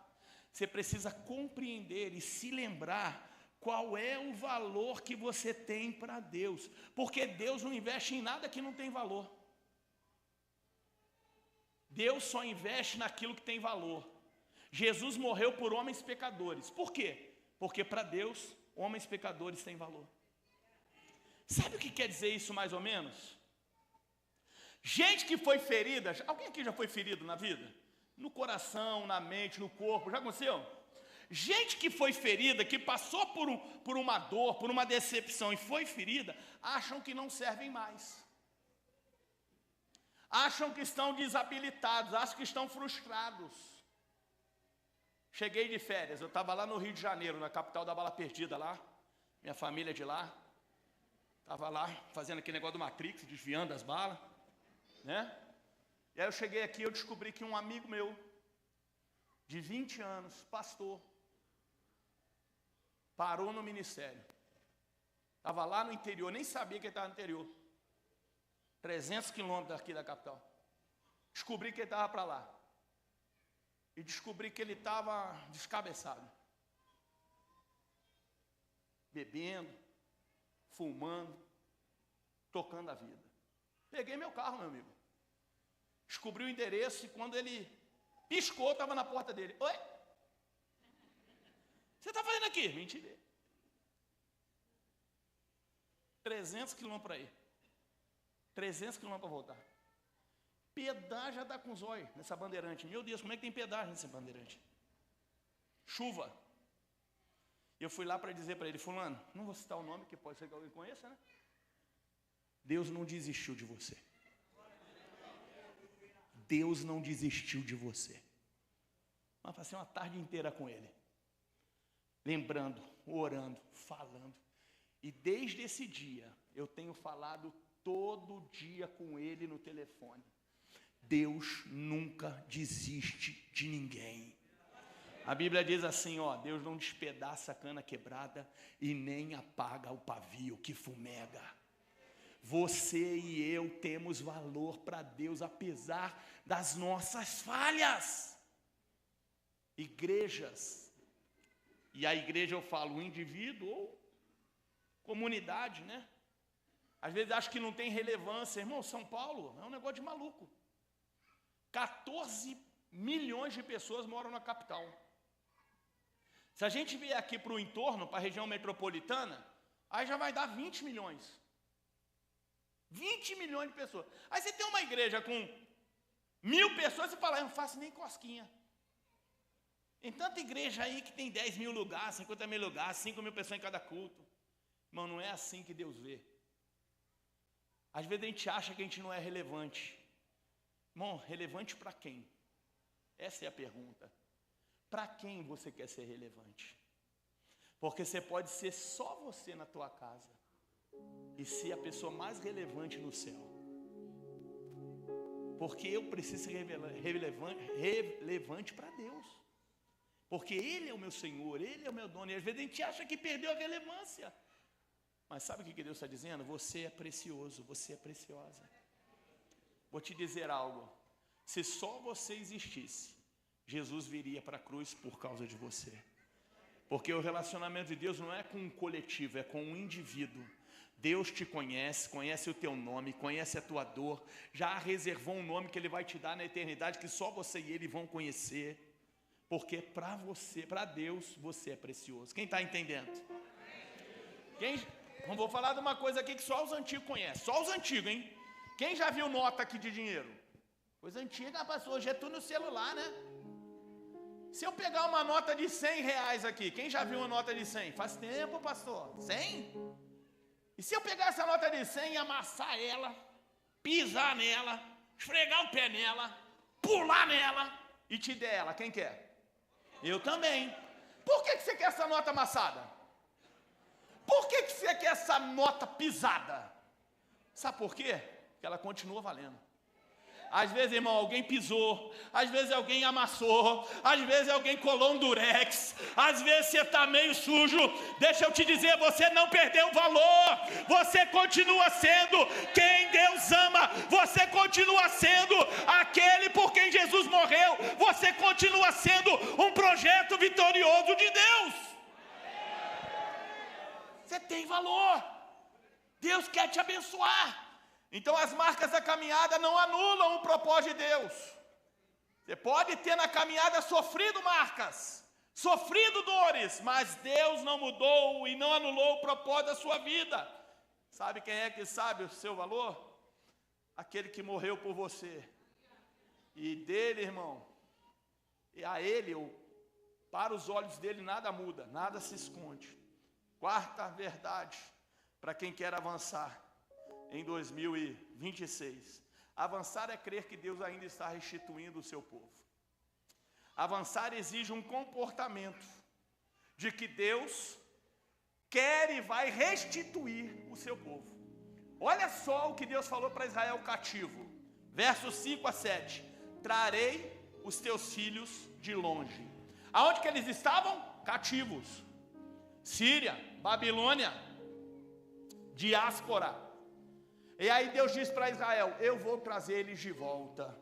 você precisa compreender e se lembrar qual é o valor que você tem para Deus. Porque Deus não investe em nada que não tem valor. Deus só investe naquilo que tem valor. Jesus morreu por homens pecadores. Por quê? Porque para Deus, homens pecadores têm valor. Sabe o que quer dizer isso mais ou menos? Gente que foi ferida, alguém aqui já foi ferido na vida? No coração, na mente, no corpo, já aconteceu? Gente que foi ferida, que passou por uma dor, por uma decepção e foi ferida, acham que não servem mais. Acham que estão desabilitados, acham que estão frustrados. Cheguei de férias, eu estava lá no Rio de Janeiro, na capital da bala perdida lá, minha família de lá. Estava lá fazendo aquele negócio do Matrix, desviando as balas, né? E aí eu cheguei aqui e eu descobri que um amigo meu, de 20 anos, pastor, parou no ministério. Estava lá no interior, nem sabia que ele estava no interior. 300 quilômetros daqui da capital. Descobri que ele estava para lá. E descobri que ele estava descabeçado. Bebendo, fumando, tocando a vida. Peguei meu carro, meu amigo. Descobri o endereço e quando ele piscou, estava na porta dele. Oi? Você está fazendo aqui? Mentira. 300 quilômetros para ir. 300 quilômetros para voltar. Pedágio já dá com zóio nessa bandeirante. Meu Deus, como é que tem pedágio nessa bandeirante? Chuva. Eu fui lá para dizer para ele: fulano, não vou citar o nome, que pode ser que alguém conheça, né? Deus não desistiu de você. Deus não desistiu de você. Mas passei uma tarde inteira com ele. Lembrando, orando, falando. E desde esse dia, eu tenho falado todo dia com ele no telefone. Deus nunca desiste de ninguém. A Bíblia diz assim, ó: Deus não despedaça a cana quebrada e nem apaga o pavio que fumega. Você e eu temos valor para Deus, apesar das nossas falhas. Igrejas, e a igreja eu falo o indivíduo ou comunidade, né? Às vezes acho que não tem relevância. Irmão, São Paulo é um negócio de maluco. 14 milhões de pessoas moram na capital. Se a gente vier aqui para o entorno, para a região metropolitana, aí já vai dar 20 milhões. 20 milhões de pessoas. Aí você tem uma igreja com 1000 pessoas e fala: eu não faço nem cosquinha. Tem tanta igreja aí que tem 10 mil lugares, 50 mil lugares, 5 mil pessoas em cada culto. Irmão, não é assim que Deus vê. Às vezes a gente acha que a gente não é relevante. Irmão, relevante para quem? Essa é a pergunta. Para quem você quer ser relevante? Porque você pode ser só você na tua casa e ser a pessoa mais relevante no céu. Porque eu preciso ser relevante para Deus. Porque Ele é o meu Senhor, Ele é o meu dono. E às vezes a gente acha que perdeu a relevância. Mas sabe o que Deus está dizendo? Você é precioso, você é preciosa. Vou te dizer algo. Se só você existisse, Jesus viria para a cruz por causa de você. Porque o relacionamento de Deus não é com um coletivo, é com um indivíduo. Deus te conhece, conhece o teu nome, conhece a tua dor, já reservou um nome que Ele vai te dar na eternidade, que só você e Ele vão conhecer. Porque para você, para Deus, você é precioso. Quem está entendendo? Não vou falar de uma coisa aqui que só os antigos conhecem. Só os antigos, hein? Quem já viu nota aqui de dinheiro? Coisa antiga, pastor. Hoje é tudo no celular, né? Se eu pegar uma nota de 100 reais aqui, quem já viu uma nota de 100? Faz tempo, pastor. 100? E se eu pegar essa nota de 100 e amassar ela, pisar nela, esfregar o pé nela, pular nela e te der ela, quem quer? Eu também. Por que você quer essa nota amassada? Por que você quer essa nota pisada? Sabe por quê? Porque ela continua valendo. Às vezes, irmão, alguém pisou, às vezes alguém amassou, às vezes alguém colou um durex, às vezes você está meio sujo. Deixa eu te dizer, você não perdeu o valor, você continua sendo quem Deus ama, você continua sendo aquele por quem Jesus morreu, você continua sendo um projeto vitorioso de Deus. Você tem valor, Deus quer te abençoar. Então as marcas da caminhada não anulam o propósito de Deus. Você pode ter na caminhada sofrido marcas, sofrido dores, mas Deus não mudou e não anulou o propósito da sua vida. Sabe quem é que sabe o seu valor? Aquele que morreu por você. E dele, irmão, e a ele, para os olhos dele nada muda, nada se esconde. Quarta verdade, para quem quer avançar em 2026. Avançar é crer que Deus ainda está restituindo o seu povo. Avançar exige um comportamento de que Deus quer e vai restituir o seu povo. Olha só o que Deus falou para Israel cativo. Versos 5 a 7. Trarei os teus filhos de longe. Aonde que eles estavam? Cativos. Síria, Babilônia, diáspora. E aí Deus diz para Israel, eu vou trazer eles de volta.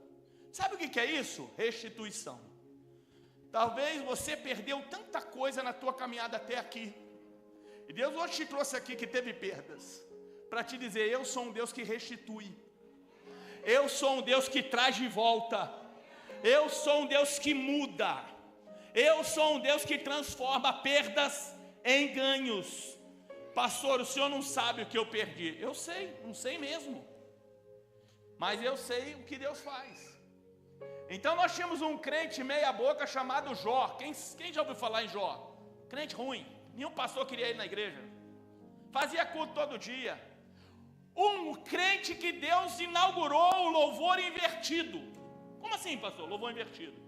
Sabe o que é isso? Restituição. Talvez você perdeu tanta coisa na tua caminhada até aqui. E Deus hoje te trouxe aqui que teve perdas. Para te dizer, eu sou um Deus que restitui. Eu sou um Deus que traz de volta. Eu sou um Deus que muda. Eu sou um Deus que transforma perdas em ganhos. Pastor, o senhor não sabe o que eu perdi. Eu sei, não sei mesmo. Mas eu sei o que Deus faz. Então nós tínhamos um crente meia boca chamado Jó. Quem já ouviu falar em Jó? Crente ruim. Nenhum pastor queria ir na igreja. Fazia culto todo dia. Um crente que Deus inaugurou o louvor invertido. Como assim, pastor? Louvor invertido.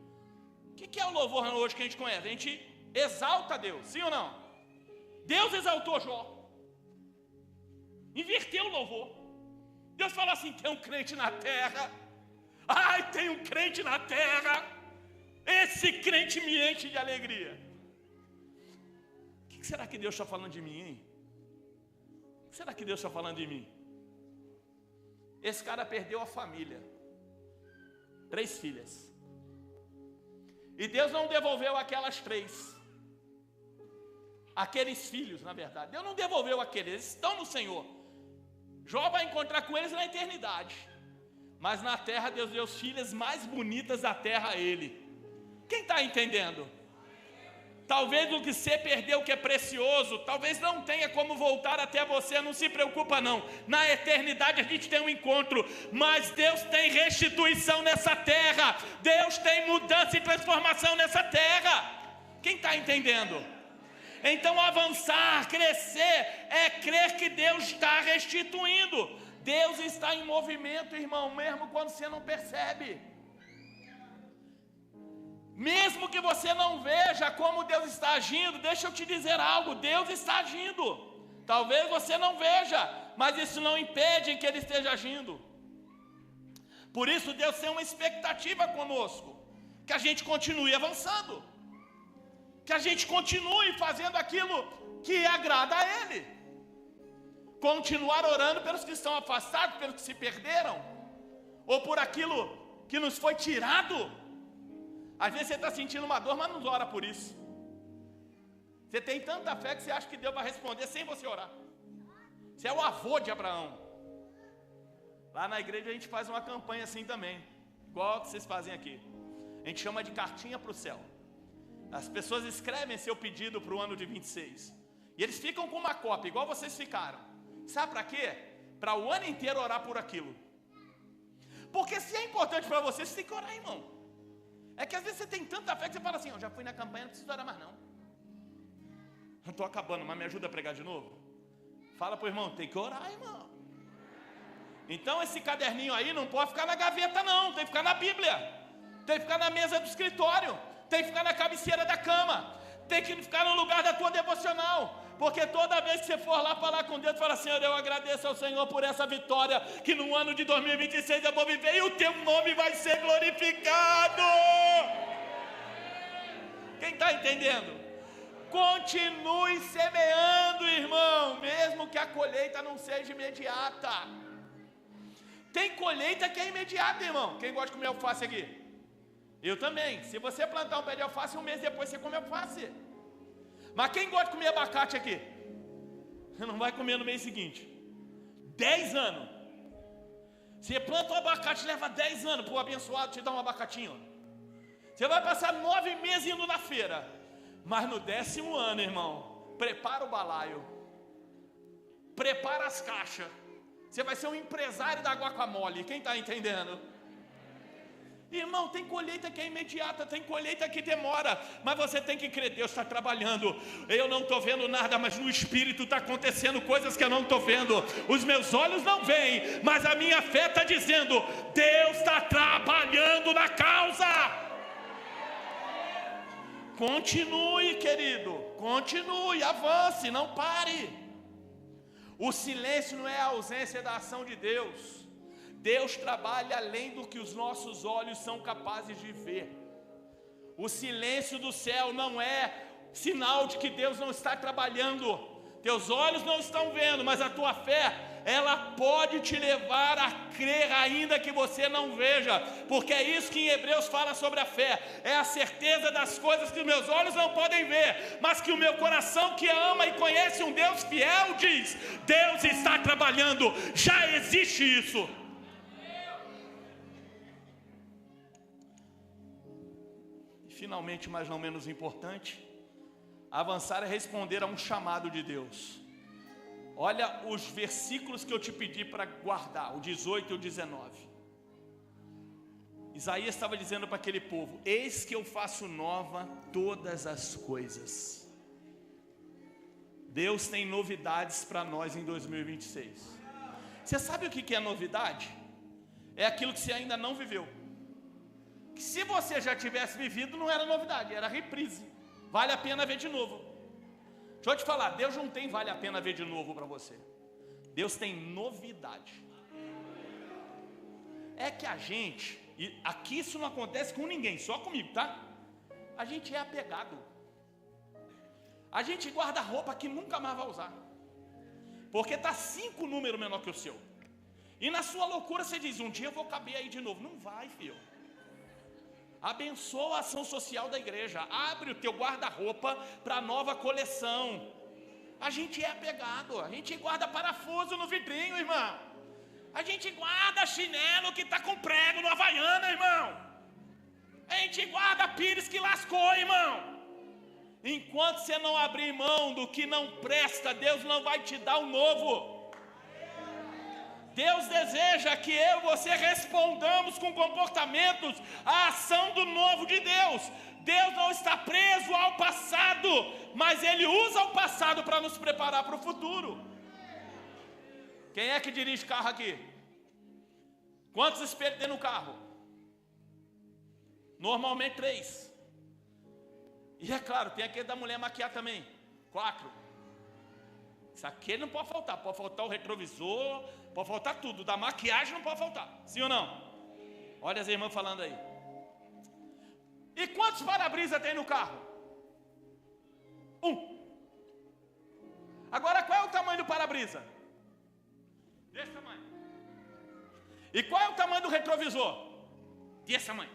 O que é o louvor hoje que a gente conhece? A gente exalta a Deus, sim ou não? Deus exaltou Jó. Inverteu o louvor. Deus falou assim, tem um crente na terra. Ai, tem um crente na terra. Esse crente me enche de alegria. O que será que Deus está falando de mim, hein? O que será que Deus está falando de mim? Esse cara perdeu a família. 3 filhas. E Deus não devolveu aquelas 3. Aqueles filhos, na verdade. Deus não devolveu aqueles, eles estão no Senhor. Jó vai encontrar com eles na eternidade. Mas na terra Deus deu as filhas mais bonitas da terra a ele. Quem está entendendo? Talvez o que você perdeu que é precioso, talvez não tenha como voltar até você, não se preocupa não. Na eternidade a gente tem um encontro, mas Deus tem restituição nessa terra. Deus tem mudança e transformação nessa terra. Quem está entendendo? Então avançar, crescer, é crer que Deus está restituindo. Deus está em movimento, irmão, mesmo quando você não percebe. Mesmo que você não veja como Deus está agindo, deixa eu te dizer algo, Deus está agindo. Talvez você não veja, mas isso não impede que Ele esteja agindo. Por isso Deus tem uma expectativa conosco, que a gente continue avançando. Que a gente continue fazendo aquilo que agrada a Ele. Continuar orando pelos que estão afastados, pelos que se perderam, ou por aquilo que nos foi tirado. Às vezes você está sentindo uma dor, mas não ora por isso. Você tem tanta fé que você acha que Deus vai responder sem você orar. Você é o avô de Abraão. Lá na igreja a gente faz uma campanha assim também, igual que vocês fazem aqui. A gente chama de cartinha para o céu. As pessoas escrevem seu pedido para o ano de 26. E eles ficam com uma cópia, igual vocês ficaram. Sabe para quê? Para o ano inteiro orar por aquilo. Porque se é importante para você, você tem que orar, irmão. É que às vezes você tem tanta fé que você fala assim: eu já fui na campanha, não preciso orar mais não. Eu estou acabando, mas me ajuda a pregar de novo? Fala para o irmão: tem que orar, irmão. Então esse caderninho aí não pode ficar na gaveta não, tem que ficar na Bíblia. Tem que ficar na mesa do escritório. Tem que ficar na cabeceira da cama. Tem que ficar no lugar da tua devocional. Porque toda vez que você for lá falar com Deus, fala: Senhor, eu agradeço ao Senhor por essa vitória, que no ano de 2026 eu vou viver e o teu nome vai ser glorificado. Quem está entendendo? Continue semeando, irmão, mesmo que a colheita não seja imediata. Tem colheita que é imediata, irmão. Quem gosta de comer alface aqui? Eu também. Se você plantar um pé de alface, um mês depois você come alface. Mas quem gosta de comer abacate aqui? Você não vai comer no mês seguinte. 10 anos. Você planta um abacate, leva 10 anos para o abençoado te dar um abacatinho. Você vai passar 9 meses indo na feira. Mas no 10º ano, irmão, prepara o balaio. Prepara as caixas. Você vai ser um empresário da guacamole. Quem está entendendo? Irmão, tem colheita que é imediata, tem colheita que demora, mas você tem que crer: Deus está trabalhando. Eu não estou vendo nada, mas no Espírito está acontecendo coisas que eu não estou vendo. Os meus olhos não veem, mas a minha fé está dizendo: Deus está trabalhando na causa. Continue, querido, continue, avance, não pare. O silêncio não é a ausência da ação de Deus. Deus trabalha além do que os nossos olhos são capazes de ver. O silêncio do céu não é sinal de que Deus não está trabalhando. Teus olhos não estão vendo, mas a tua fé, ela pode te levar a crer ainda que você não veja. Porque é isso que em Hebreus fala sobre a fé. É a certeza das coisas que os meus olhos não podem ver, mas que o meu coração, que ama e conhece um Deus fiel, diz: Deus está trabalhando. Já existe isso. Finalmente, mas não menos importante, avançar é responder a um chamado de Deus. Olha os versículos que eu te pedi para guardar, o 18 e o 19. Isaías estava dizendo para aquele povo: eis que eu faço nova todas as coisas. Deus tem novidades para nós em 2026. Você sabe o que é novidade? É aquilo que você ainda não viveu. Que se você já tivesse vivido, não era novidade, era reprise. Vale a pena ver de novo. Deixa eu te falar: Deus não tem vale a pena ver de novo para você. Deus tem novidade. É que a gente, e aqui isso não acontece com ninguém, só comigo, tá? A gente é apegado. A gente guarda roupa que nunca mais vai usar, porque está 5 números menor que o seu. E na sua loucura você diz: um dia eu vou caber aí de novo. Não vai, filho. Abençoa a ação social da igreja. Abre o teu guarda-roupa para a nova coleção. A gente é apegado. A gente guarda parafuso no vidrinho, irmão. A gente guarda chinelo que está com prego no Havaiana, irmão. A gente guarda pires que lascou, irmão. Enquanto você não abrir mão do que não presta, Deus não vai te dar o novo. Deus deseja que eu e você respondamos com comportamentos à ação do novo de Deus. Deus não está preso ao passado, mas Ele usa o passado para nos preparar para o futuro. Quem é que dirige carro aqui? Quantos espelhos tem no carro? Normalmente 3. E é claro, tem aquele da mulher maquiar também, 4. Isso aqui não pode faltar o retrovisor, pode faltar tudo, da maquiagem não pode faltar, sim ou não? Olha as irmãs falando aí. E quantos para-brisa tem no carro? 1. Agora qual é o tamanho do para-brisa? Desse tamanho. E qual é o tamanho do retrovisor? Desse tamanho.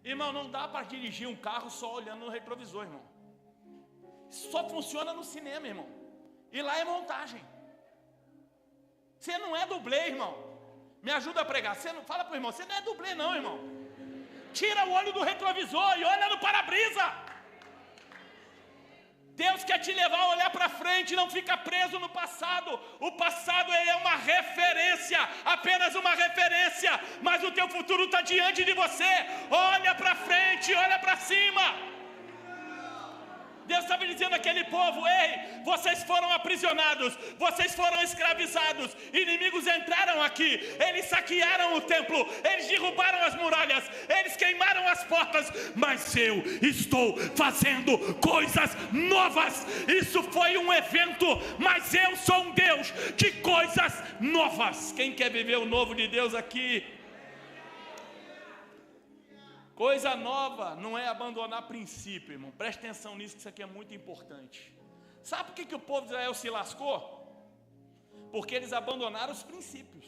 Irmão, não dá para dirigir um carro só olhando no retrovisor, irmão. Só funciona no cinema, irmão. E lá é montagem. Você não é dublê, irmão. Me ajuda a pregar. Você não fala para o irmão: você não é dublê não, irmão. Tira o olho do retrovisor e olha no para-brisa. Deus quer te levar a olhar para frente, não fica preso no passado. O passado é uma referência, apenas uma referência, mas o teu futuro está diante de você. Olha para frente, olha para cima. Deus estava dizendo àquele povo: ei, vocês foram aprisionados, vocês foram escravizados, inimigos entraram aqui, eles saquearam o templo, eles derrubaram as muralhas, eles queimaram as portas, mas eu estou fazendo coisas novas. Isso foi um evento, mas eu sou um Deus de coisas novas. Quem quer viver o novo de Deus aqui? Coisa nova não é abandonar princípio, irmão. Preste atenção nisso, que isso aqui é muito importante. Sabe por que o povo de Israel se lascou? Porque eles abandonaram os princípios.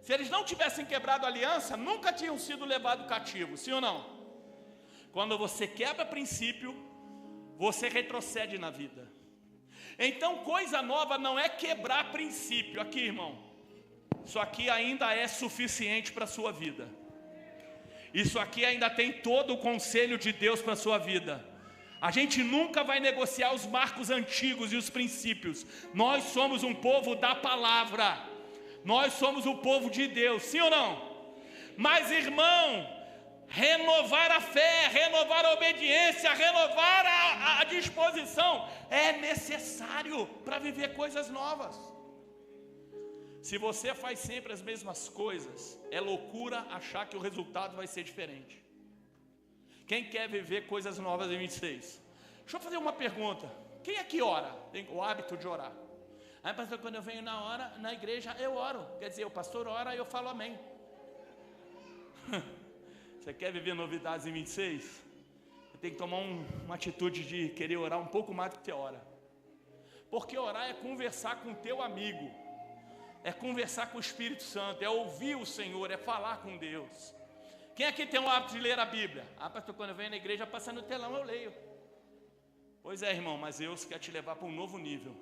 Se eles não tivessem quebrado a aliança, nunca tinham sido levados cativos, sim ou não? Quando você quebra princípio, você retrocede na vida. Então, coisa nova não é quebrar princípio. Aqui, irmão, isso aqui ainda é suficiente para a sua vida. Isso aqui ainda tem todo o conselho de Deus para a sua vida. A gente nunca vai negociar os marcos antigos e os princípios. Nós somos um povo da palavra. Nós somos o povo de Deus, sim ou não? Mas, irmão, renovar a fé, renovar a obediência, renovar a disposição é necessário para viver coisas novas. Se você faz sempre as mesmas coisas, é loucura achar que o resultado vai ser diferente. Quem quer viver coisas novas em 26? Deixa eu fazer uma pergunta. Quem aqui ora? Tem o hábito de orar? Aí, pastor, quando eu venho na igreja, eu oro. Quer dizer, o pastor ora e eu falo amém. Você quer viver novidades em 26? Você tem que tomar uma atitude de querer orar um pouco mais do que você ora. Porque orar é conversar com o teu amigo. É conversar com o Espírito Santo, é ouvir o Senhor, é falar com Deus. Quem aqui tem o hábito de ler a Bíblia? Ah, pastor, quando eu venho na igreja, passando no telão, eu leio. Pois é, irmão, mas Deus quer te levar para um novo nível.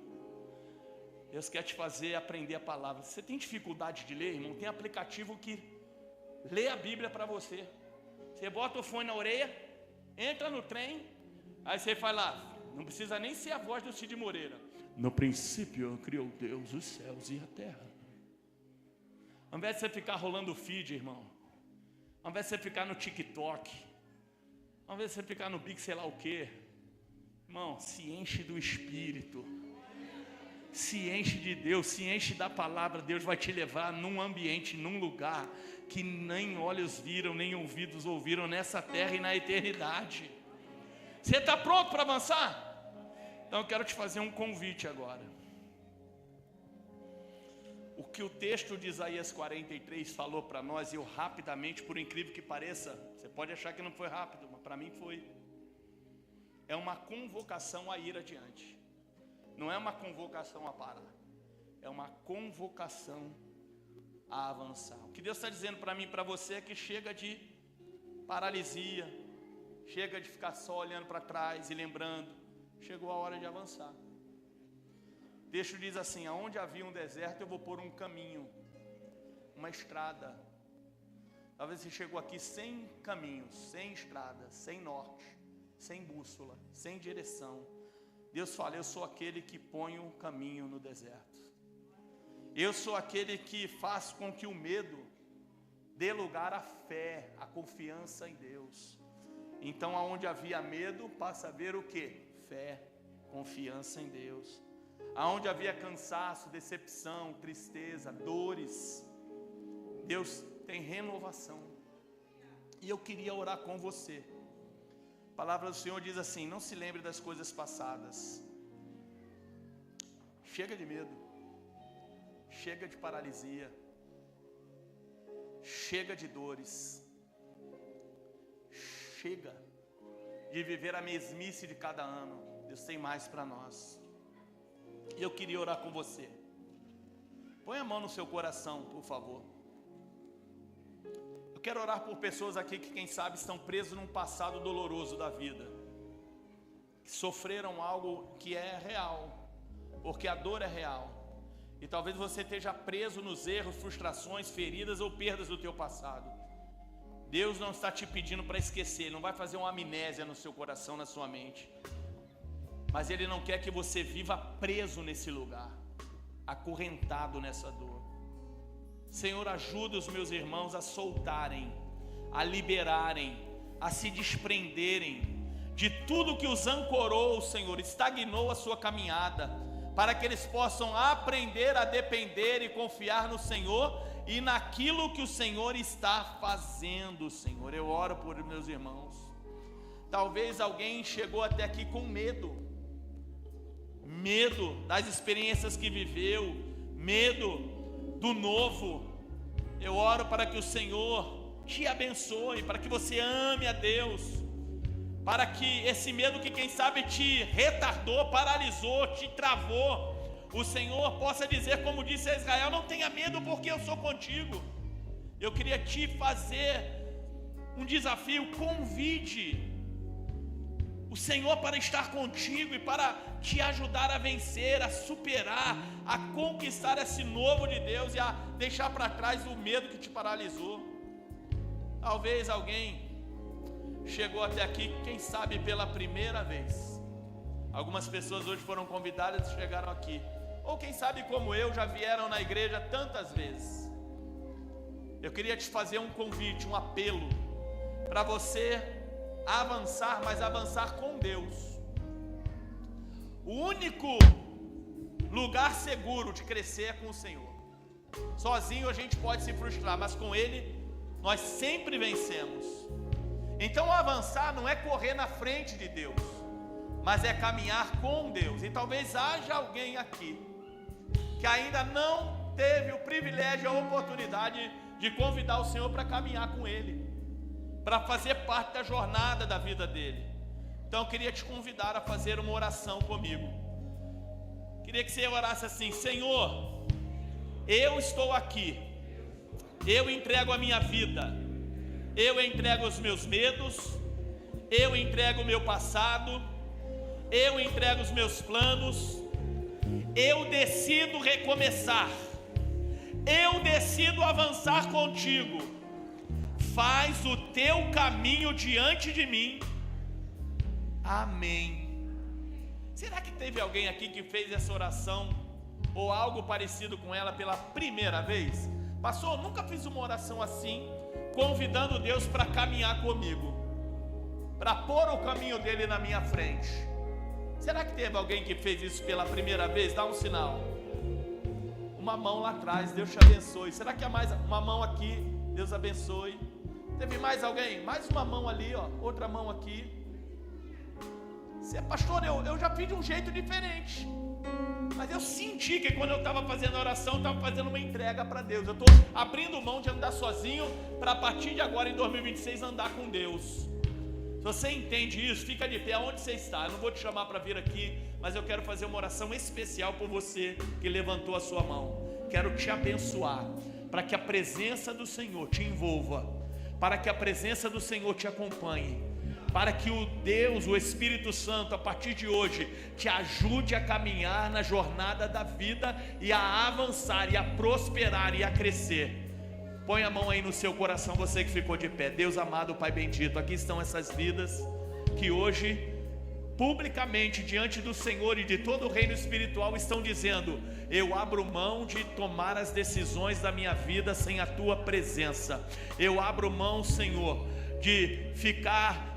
Deus quer te fazer aprender a palavra. Você tem dificuldade de ler, irmão? Tem aplicativo que lê a Bíblia para você. Você bota o fone na orelha, entra no trem, aí você fala lá, não precisa nem ser a voz do Cid Moreira. No princípio criou Deus os céus e a terra. Ao invés de você ficar rolando o feed, irmão, ao invés de você ficar no TikTok, ao invés de você ficar no Big sei lá o que, irmão, se enche do Espírito, se enche de Deus, se enche da palavra. Deus vai te levar num ambiente, num lugar que nem olhos viram, nem ouvidos ouviram nessa terra e na eternidade. Você está pronto para avançar? Então eu quero te fazer um convite agora. O que o texto de Isaías 43 falou para nós, e eu rapidamente, por incrível que pareça, você pode achar que não foi rápido, mas para mim foi. É uma convocação a ir adiante. Não é uma convocação a parar. É uma convocação a avançar. O que Deus está dizendo para mim e para você é que chega de paralisia, chega de ficar só olhando para trás e lembrando. Chegou a hora de avançar. O texto diz assim: aonde havia um deserto eu vou pôr um caminho, uma estrada. Talvez você chegou aqui sem caminhos, sem estrada, sem norte, sem bússola, sem direção. Deus fala: eu sou aquele que põe um caminho no deserto. Eu sou aquele que faz com que o medo dê lugar à fé, à confiança em Deus. Então aonde havia medo, passa a haver o quê? Fé, confiança em Deus. Aonde havia cansaço, decepção, tristeza, dores, Deus tem renovação. E eu queria orar com você. A palavra do Senhor diz assim: não se lembre das coisas passadas. Chega de medo, chega de paralisia, chega de dores, chega de viver a mesmice de cada ano. Deus tem mais para nós. E eu queria orar com você. Põe a mão no seu coração, por favor. Eu quero orar por pessoas aqui que, quem sabe, estão presos num passado doloroso da vida, que sofreram algo que é real, porque a dor é real. E talvez você esteja preso nos erros, frustrações, feridas ou perdas do teu passado. Deus não está te pedindo para esquecer, Ele não vai fazer uma amnésia no seu coração, na sua mente, mas Ele não quer que você viva preso nesse lugar, acorrentado nessa dor. Senhor, ajuda os meus irmãos a soltarem, a liberarem, a se desprenderem de tudo que os ancorou, Senhor, estagnou a sua caminhada, para que eles possam aprender a depender e confiar no Senhor e naquilo que o Senhor está fazendo, Senhor. Eu oro por meus irmãos. Talvez alguém chegou até aqui com medo das experiências que viveu, medo do novo. Eu oro para que o Senhor te abençoe, para que você ame a Deus, para que esse medo que quem sabe te retardou, paralisou, te travou, o Senhor possa dizer como disse a Israel: não tenha medo porque eu sou contigo. Eu queria te fazer um desafio: convide o Senhor para estar contigo e para te ajudar a vencer, a superar, a conquistar esse novo de Deus e a deixar para trás o medo que te paralisou. Talvez alguém chegou até aqui, quem sabe pela primeira vez. Algumas pessoas hoje foram convidadas e chegaram aqui, ou quem sabe como eu, já vieram na igreja tantas vezes. Eu queria te fazer um convite, um apelo, para você avançar, mas avançar com Deus. O único lugar seguro de crescer é com o Senhor. Sozinho a gente pode se frustrar, mas com Ele nós sempre vencemos. Então avançar não é correr na frente de Deus, mas é caminhar com Deus. E talvez haja alguém aqui que ainda não teve o privilégio, a oportunidade de convidar o Senhor para caminhar com Ele, para fazer parte da jornada da vida dele. Então eu queria te convidar a fazer uma oração comigo. Queria que você orasse assim: Senhor, eu estou aqui, eu entrego a minha vida, eu entrego os meus medos, eu entrego o meu passado, eu entrego os meus planos, eu decido recomeçar, eu decido avançar contigo. Faz o teu caminho diante de mim. Amém. Será que teve alguém aqui que fez essa oração ou algo parecido com ela pela primeira vez? Pastor, eu nunca fiz uma oração assim, convidando Deus para caminhar comigo, para pôr o caminho dele na minha frente. Será que teve alguém que fez isso pela primeira vez? Dá um sinal. Uma mão lá atrás, Deus te abençoe. Será que há mais uma mão aqui? Deus abençoe. Teve mais alguém? Mais uma mão ali, ó, outra mão aqui. Pastor, eu já fiz de um jeito diferente, mas eu senti que quando eu estava fazendo a oração, eu estava fazendo uma entrega para Deus. Eu estou abrindo mão de andar sozinho, para a partir de agora, em 2026, andar com Deus. Se você entende isso, fica de pé onde você está. Eu não vou te chamar para vir aqui, mas eu quero fazer uma oração especial por você que levantou a sua mão. Quero te abençoar, para que a presença do Senhor te envolva, para que a presença do Senhor te acompanhe, para que o Deus, o Espírito Santo, a partir de hoje, te ajude a caminhar na jornada da vida e a avançar, e a prosperar, e a crescer. Põe a mão aí no seu coração, você que ficou de pé. Deus amado, Pai bendito, aqui estão essas vidas que hoje, publicamente, diante do Senhor e de todo o reino espiritual, estão dizendo: eu abro mão de tomar as decisões da minha vida sem a Tua presença. Eu abro mão, Senhor, de ficar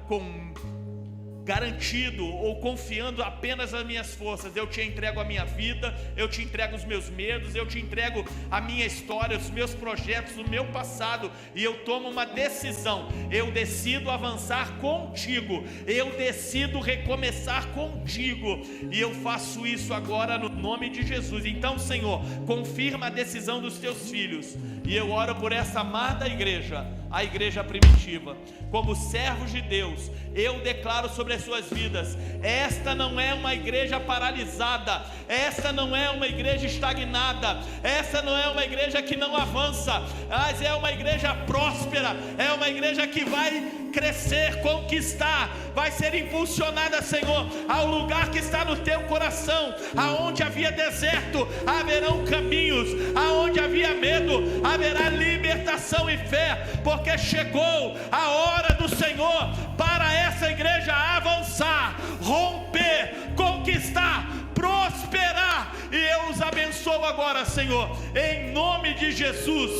garantido ou confiando apenas nas minhas forças. Eu te entrego a minha vida, eu te entrego os meus medos, eu te entrego a minha história, os meus projetos, o meu passado, e eu tomo uma decisão. Eu decido avançar contigo, eu decido recomeçar contigo, e eu faço isso agora no nome de Jesus. Então, Senhor, confirma a decisão dos teus filhos, e eu oro por essa amada igreja, a igreja primitiva. Como servos de Deus, eu declaro sobre as suas vidas: esta não é uma igreja paralisada, esta não é uma igreja estagnada, essa não é uma igreja que não avança, mas é uma igreja próspera, é uma igreja que vai crescer, conquistar, vai ser impulsionada, Senhor, ao lugar que está no teu coração. Aonde havia deserto, haverão caminhos. Aonde havia medo, haverá libertação e fé, porque chegou a hora do Senhor para essa igreja avançar, romper, conquistar, prosperar. E eu os abençoo agora, Senhor, em nome de Jesus.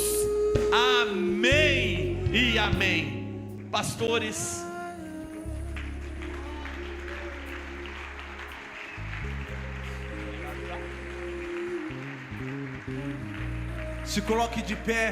Amém e amém. Pastores,
se coloque de pé.